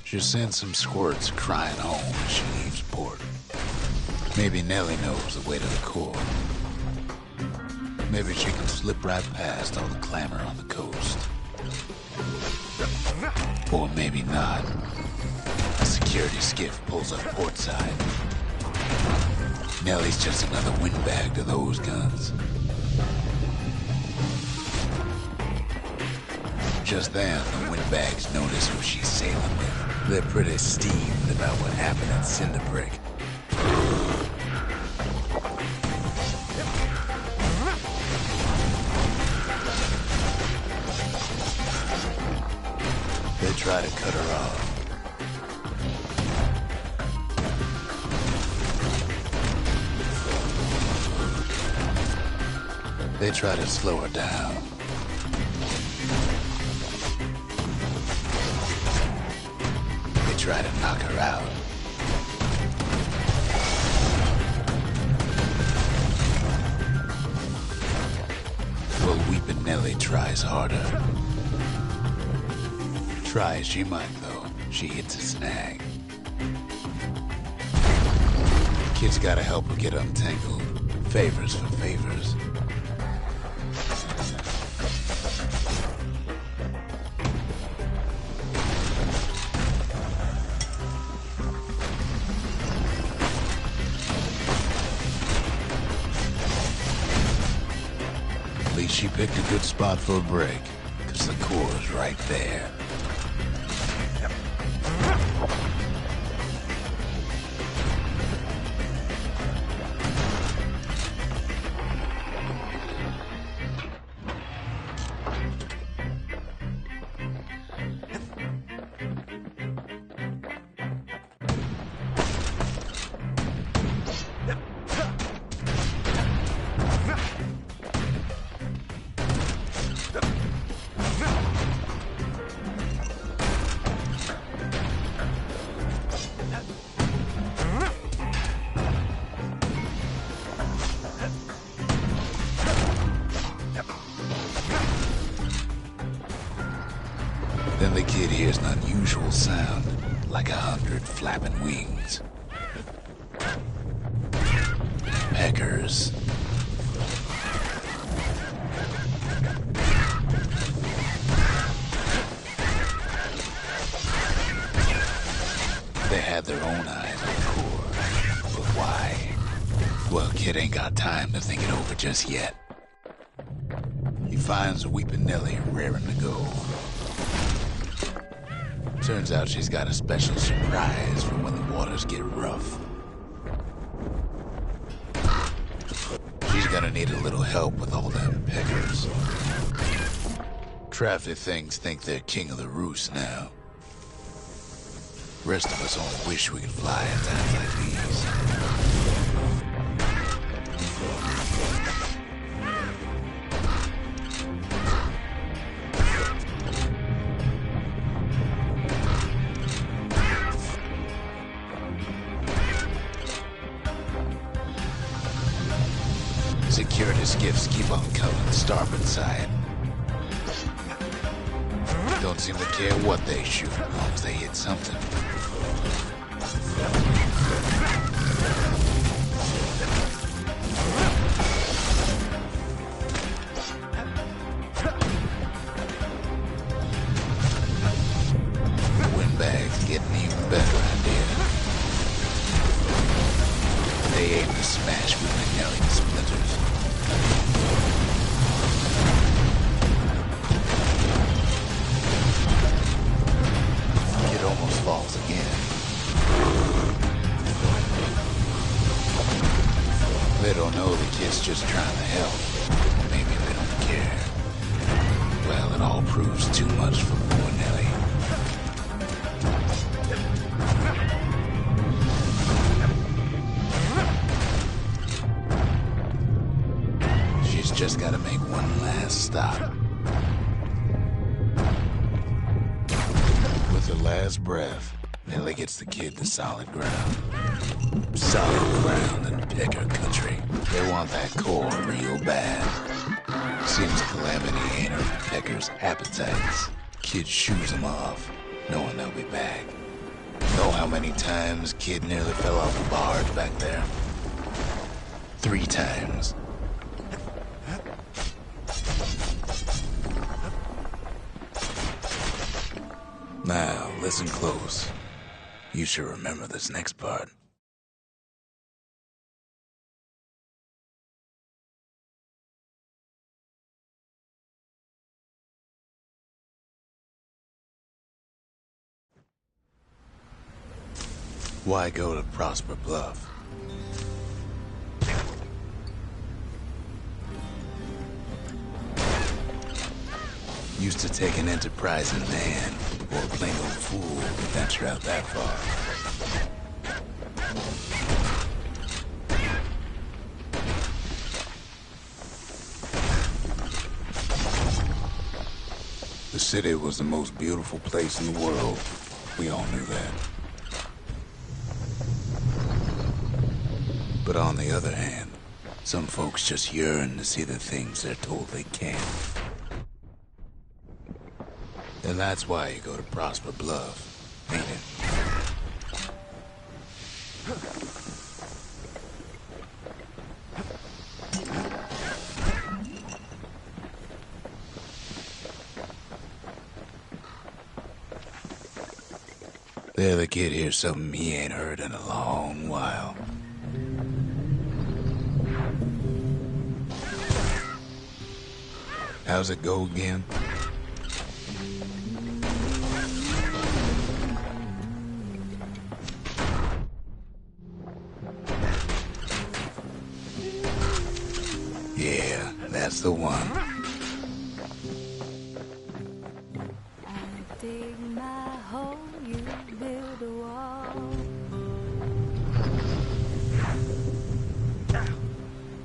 She'll send some squirts crying home as she leaves port. Maybe Nellie knows the way to the core. Maybe she can slip right past all the clamor on the coast. Or maybe not. A security skiff pulls up portside. Nellie's just another windbag to those guns. Just then, the windbags notice who she's sailing with. They're pretty steamed about what happened at Cinderbrick. They try to cut her off. They try to slow her down. They try to knock her out. Well, Weepin' Nellie tries harder. Try as she might, though, she hits a snag. Kid's gotta help her get untangled. Favors for favors. At least she picked a good spot for a break, 'cause the core's right there. Then the kid hears an unusual sound, like 100 flapping wings. Peckers. They had their own eyes on the core. But why? Well, kid ain't got time to think it over just yet. He finds Weepin' Nellie raring to go. Turns out she's got a special surprise for when the waters get rough. She's gonna need a little help with all them peckers. Crafty things think they're king of the roost now. Rest of us only wish we could fly at times like these. Security skiffs keep on coming starboard side. Don't seem to care what they shoot, as long as they hit something. The windbag's getting even better out here. They aim to smash Weepin' Nellie to splinters. know the kid's just trying to help. Maybe they don't care. Well, it all proves too much for poor Nellie. She's just gotta make one last stop. With her last breath, Nellie gets the kid to solid ground. Solid ground in Pecker country. They want that core real bad. Seems Calamity ain't hurt Pecker's appetites. Kid shoos him off, knowing they'll be back. Know how many times Kid nearly fell off the barge back there? 3 times. Now, listen close. You should remember this next part. Why go to Prosper Bluff? Used to take an enterprising man or a plain old fool to venture out that far. The city was the most beautiful place in the world. We all knew that. But on the other hand, some folks just yearn to see the things they're told they can't. And that's why you go to Prosper Bluff, ain't it? There the kid hears something he ain't heard in a long while. How's it go again? Yeah, that's the one. I dig my hole, you build a wall.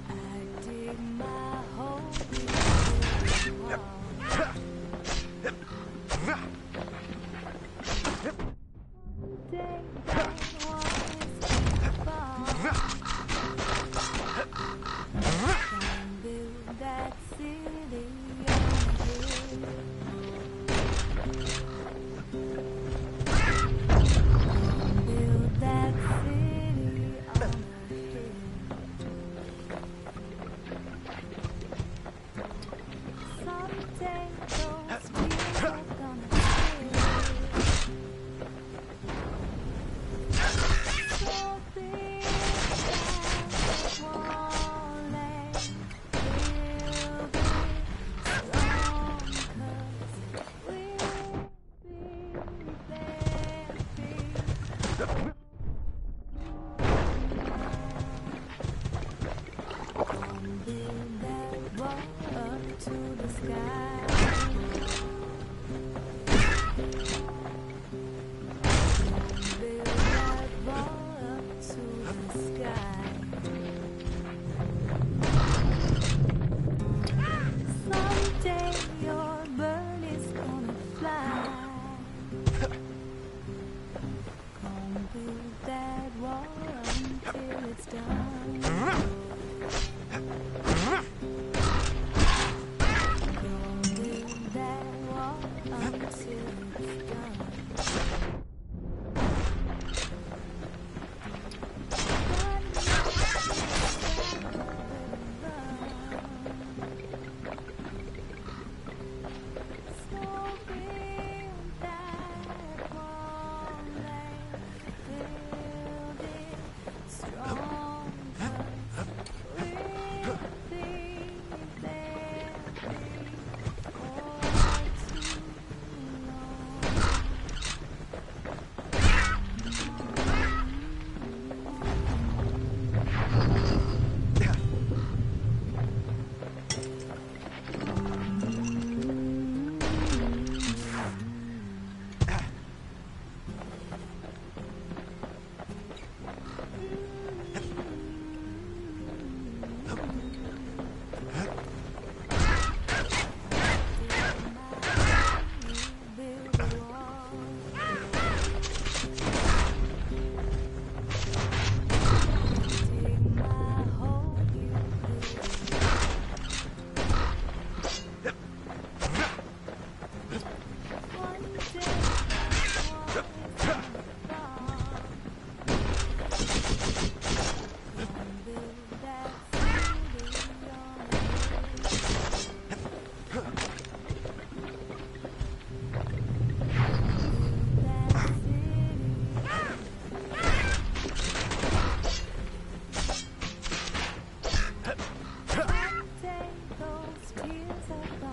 I dig my hole, you build a wall. Day that wall is fall. Can build that city on a build that city on a hill. Someday those wheels are gonna fail. So big that wall and build it strong, 'cause we'll be there before. Build that wall up to the sky. Build that wall up to the sky. Someday your bird is gonna fly. Come build that wall until it's done. Build that wall until it's done. So build that wall and build it strong, 'cause we'll be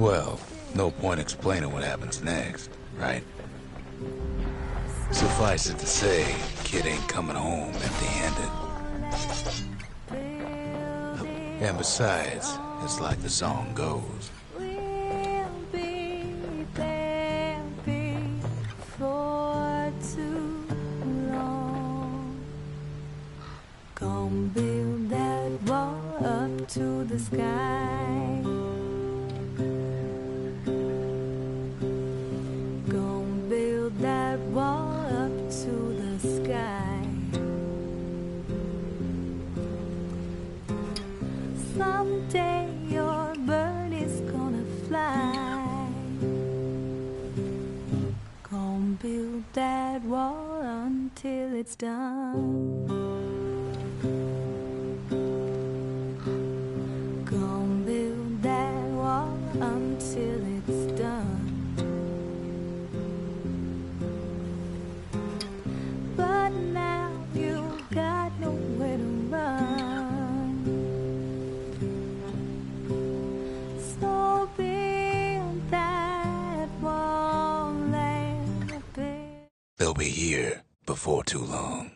Well, no point explaining what happens next, right? Suffice it to say, kid ain't coming home empty-handed. And besides, it's like the song goes. We'll be there before too long. Gonna build that wall up to the sky. Gonna build that wall up to the sky. Someday your bird is gonna fly. Gonna build that wall until it's done. Gonna build that wall until it's done. But now you've got nowhere to run. So build that wall and build. They'll be here before too long.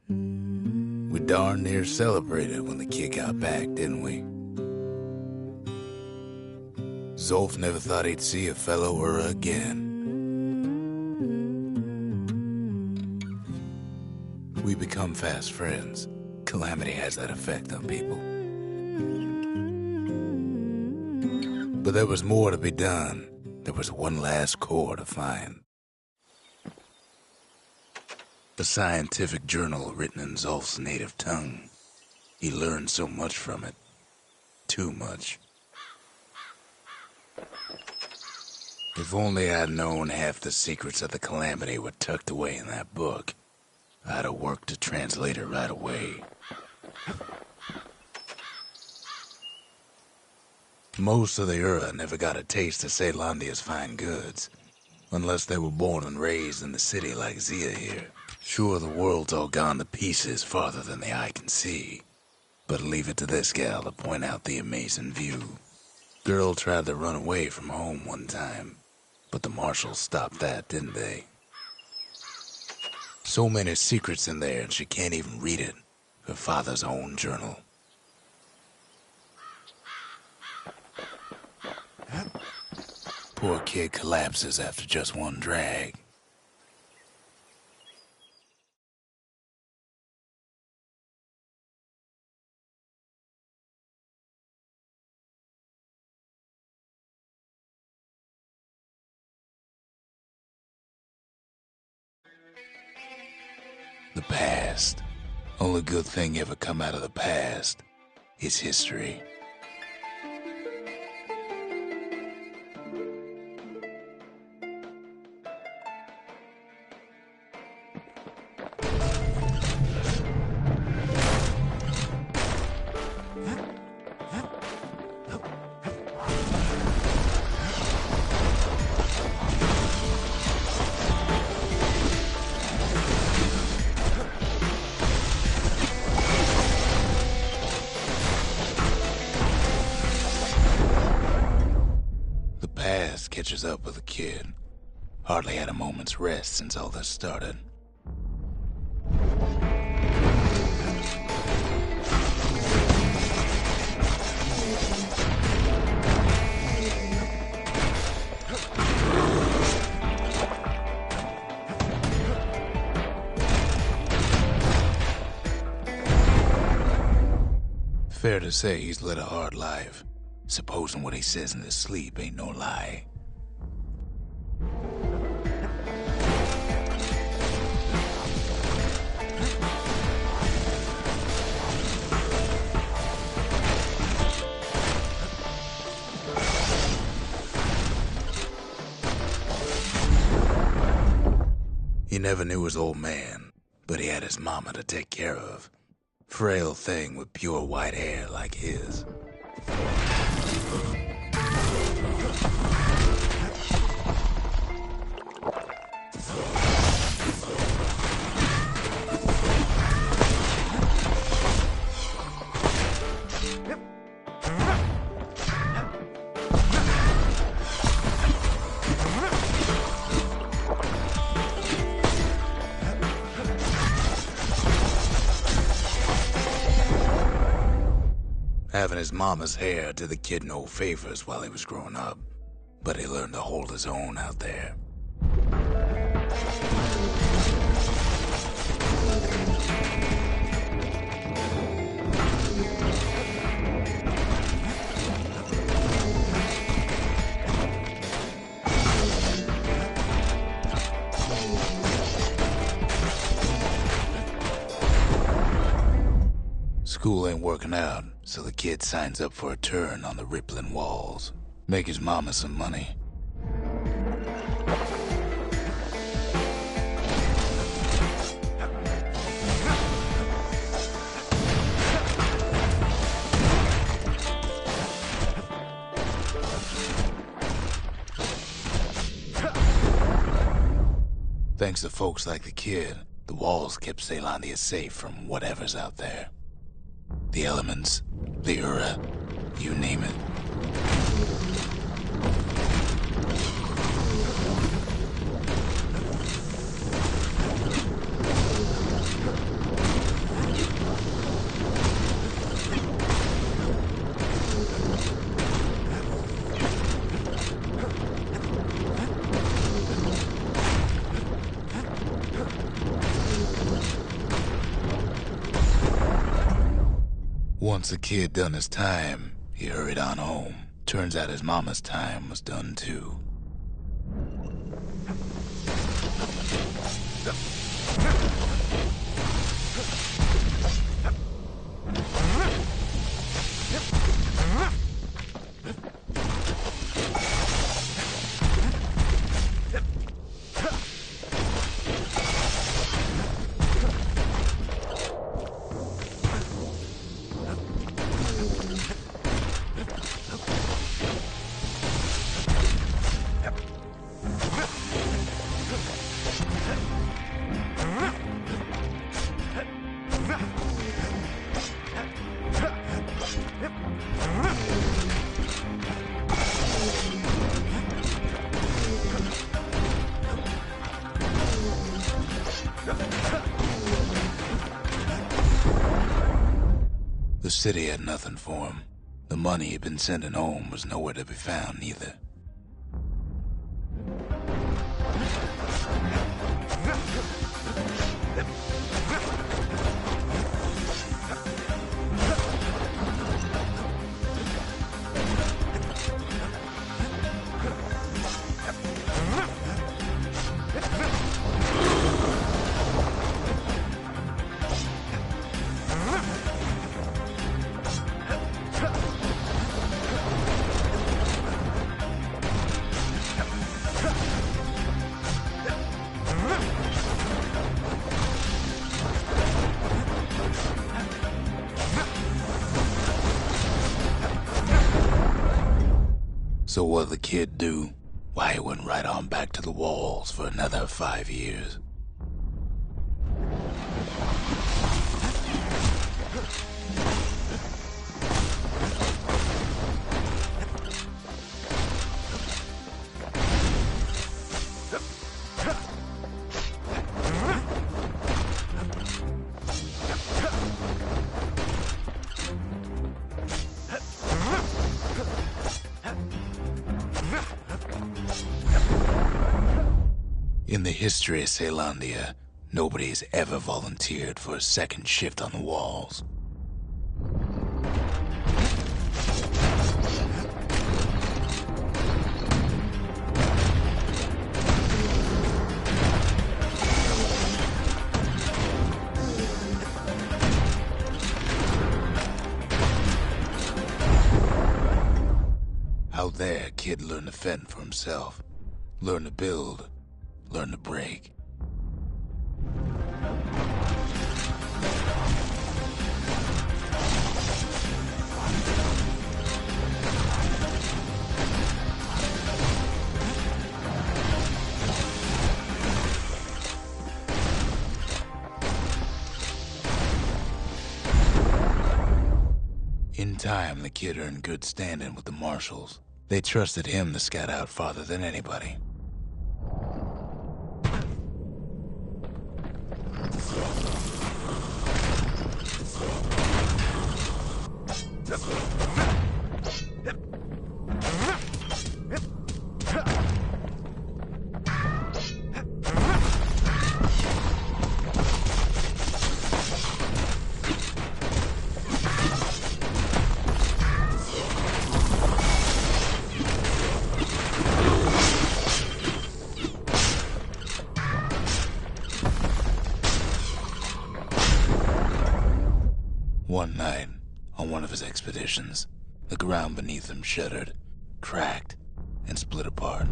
We darn near celebrated when the kid got back, didn't we? Zolf never thought he'd see a fellow Ura again. We become fast friends. Calamity has that effect on people. But there was more to be done. There was one last core to find. A scientific journal written in Zolf's native tongue. He learned so much from it. Too much. If only I'd known half the secrets of the Calamity were tucked away in that book, I'd have worked to translate it right away. Most of the Ura never got a taste of Ceylondia's fine goods, unless they were born and raised in the city like Zia here. Sure, the world's all gone to pieces farther than the eye can see, but leave it to this gal to point out the amazing view. Girl tried to run away from home one time, but the marshals stopped that, didn't they? So many secrets in there and she can't even read it. Her father's own journal. Poor kid collapses after just one drag. The past. Only good thing ever come out of the past is history. Catches up with the kid. Hardly had a moment's rest since all this started. Fair to say he's led a hard life, supposing what he says in his sleep ain't no lie. He never knew his old man, but he had his mama to take care of. Frail thing with pure white hair like his. Having his mama's hair did the kid no favors while he was growing up, but he learned to hold his own out there. School ain't working out, so the kid signs up for a turn on the rippling walls. Make his mama some money. Thanks to folks like the kid, the walls kept Ceylondia safe from whatever's out there. The elements, the Ura, you name it. Once the kid done his time, he hurried on home. Turns out his mama's time was done too. The city had nothing for him. The money he'd been sending home was nowhere to be found either. So what'd the kid do? Why, he went right on back to the walls for another 5 years. In the history of Ceylondia, nobody's ever volunteered for a second shift on the walls. Out there, kid learned to fend for himself, learn to build, learn to break. In time, the kid earned good standing with the marshals. They trusted him to scout out farther than anybody. One night, on one of his expeditions, the ground beneath him shuddered, cracked, and split apart.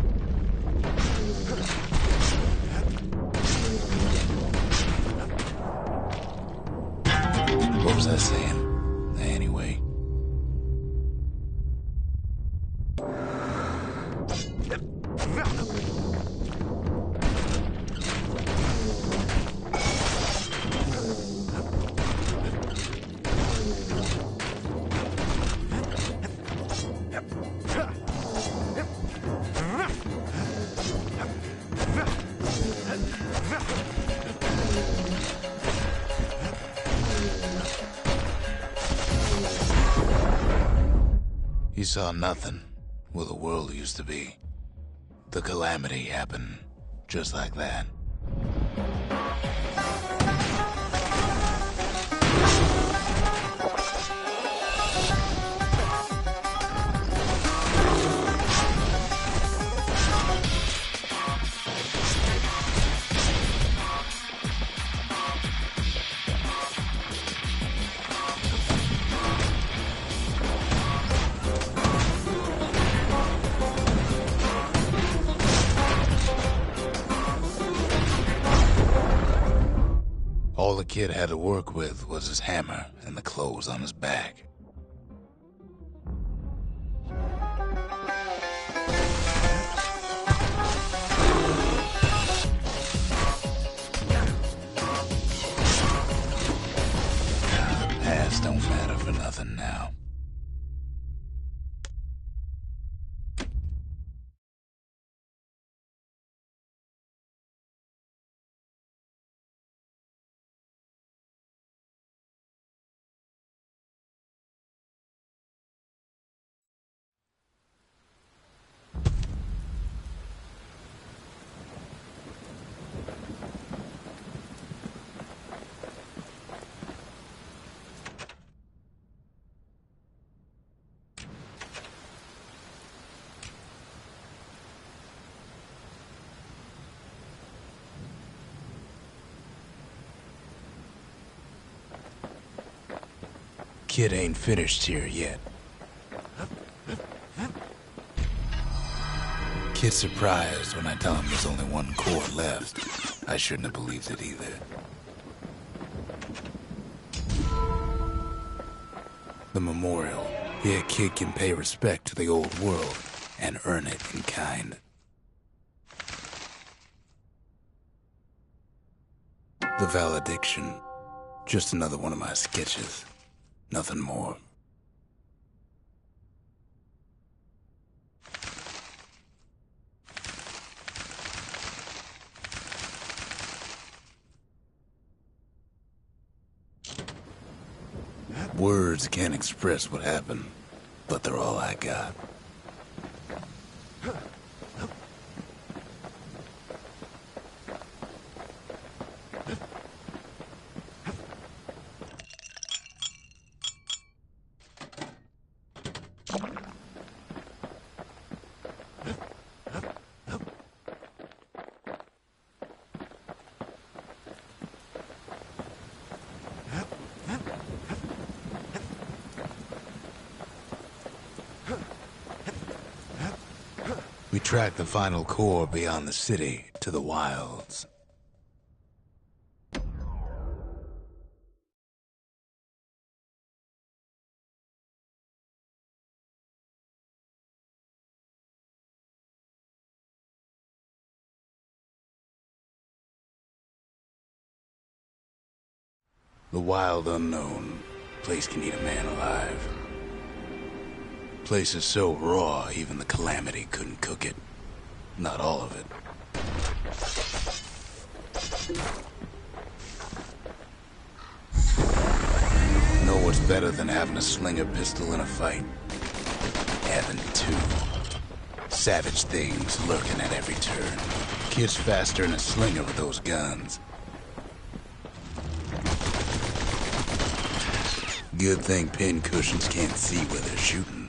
What was I saying? Anyway. He saw nothing where the world used to be. The calamity happened just like that. All the kid had to work with was his hammer and the clothes on his back. Past don't matter for nothing now. Kid ain't finished here yet. Kid's surprised when I tell him there's only one core left. I shouldn't have believed it either. The memorial. Here, kid can pay respect to the old world and earn it in kind. The valediction. Just another one of my sketches. Nothing more. Words can't express what happened, but they're all I got. We tracked the final core beyond the city to the wilds. The wild unknown. Place can eat a man alive. Place is so raw, even the calamity couldn't cook it. Not all of it. Know what's better than having a slinger pistol in a fight? Having two. Savage things lurking at every turn. Kid's faster than a slinger with those guns. Good thing pin cushions can't see where they're shooting.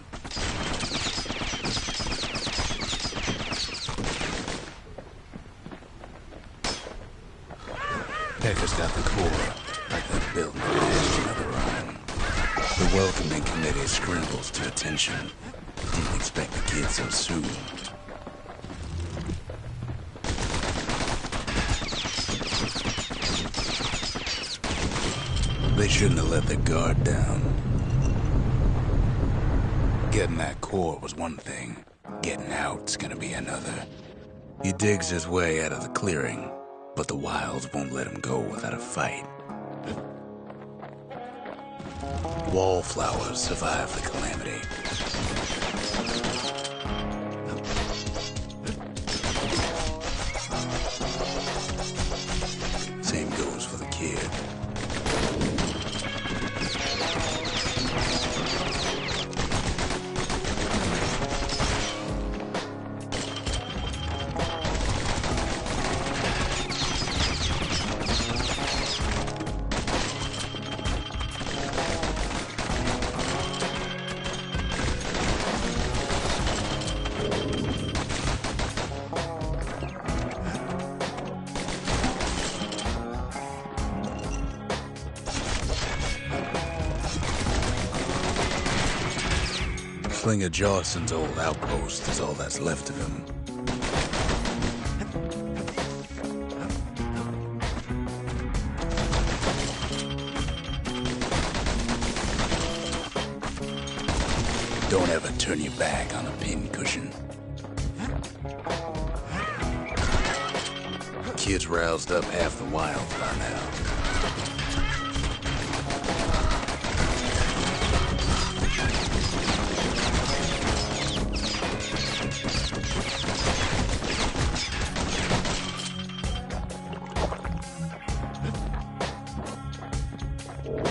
Pecker's got the core, like that building Bastion of their own. The welcoming committee scrambles to attention. Didn't expect the kid so soon. They shouldn't have let their guard down. Getting that core was one thing. Getting out's gonna be another. He digs his way out of the clearing, but the wilds won't let him go without a fight. Wallflowers survive the calamity. Same goes for the kid. Slinger Jawson's old outpost is all that's left of him. Don't ever turn your back on a pincushion. Kid's roused up half the wild by now.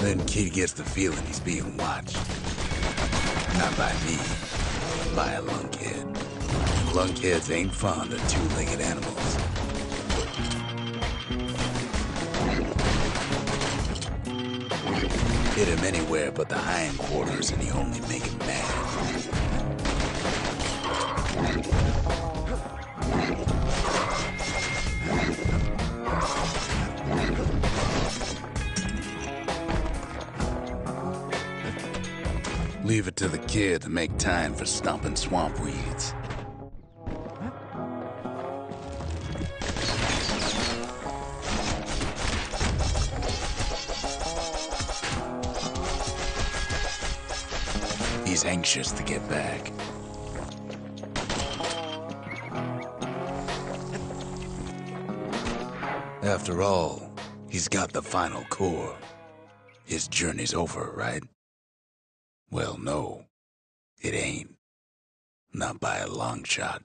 Then Kid gets the feeling he's being watched. Not by me, by a lunkhead. Lunkheads ain't fond of two-legged animals. Hit him anywhere but the hindquarters and he only make him mad. Leave it to the kid to make time for stomping swamp weeds. He's anxious to get back. After all, he's got the final core. His journey's over, right? Well, no, it ain't. Not by a long shot.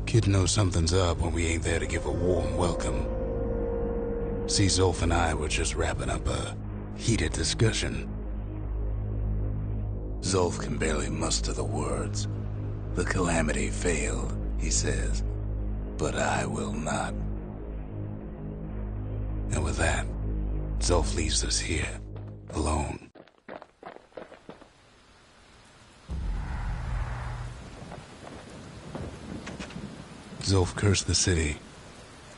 Kid knows something's up when we ain't there to give a warm welcome. See, Zolf and I were just wrapping up a heated discussion. Zolf can barely muster the words. The calamity failed, he says, but I will not. And with that, Zolf leaves us here, alone. Zolf cursed the city,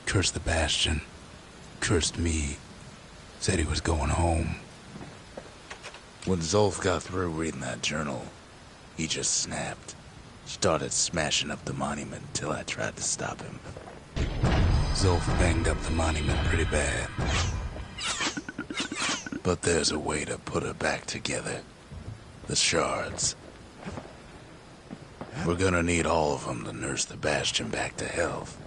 cursed the Bastion, cursed me, said he was going home. When Zolf got through reading that journal, he just snapped. Started smashing up the monument till I tried to stop him. Zolf banged up the monument pretty bad. But there's a way to put her back together. The shards. We're gonna need all of them to nurse the Bastion back to health.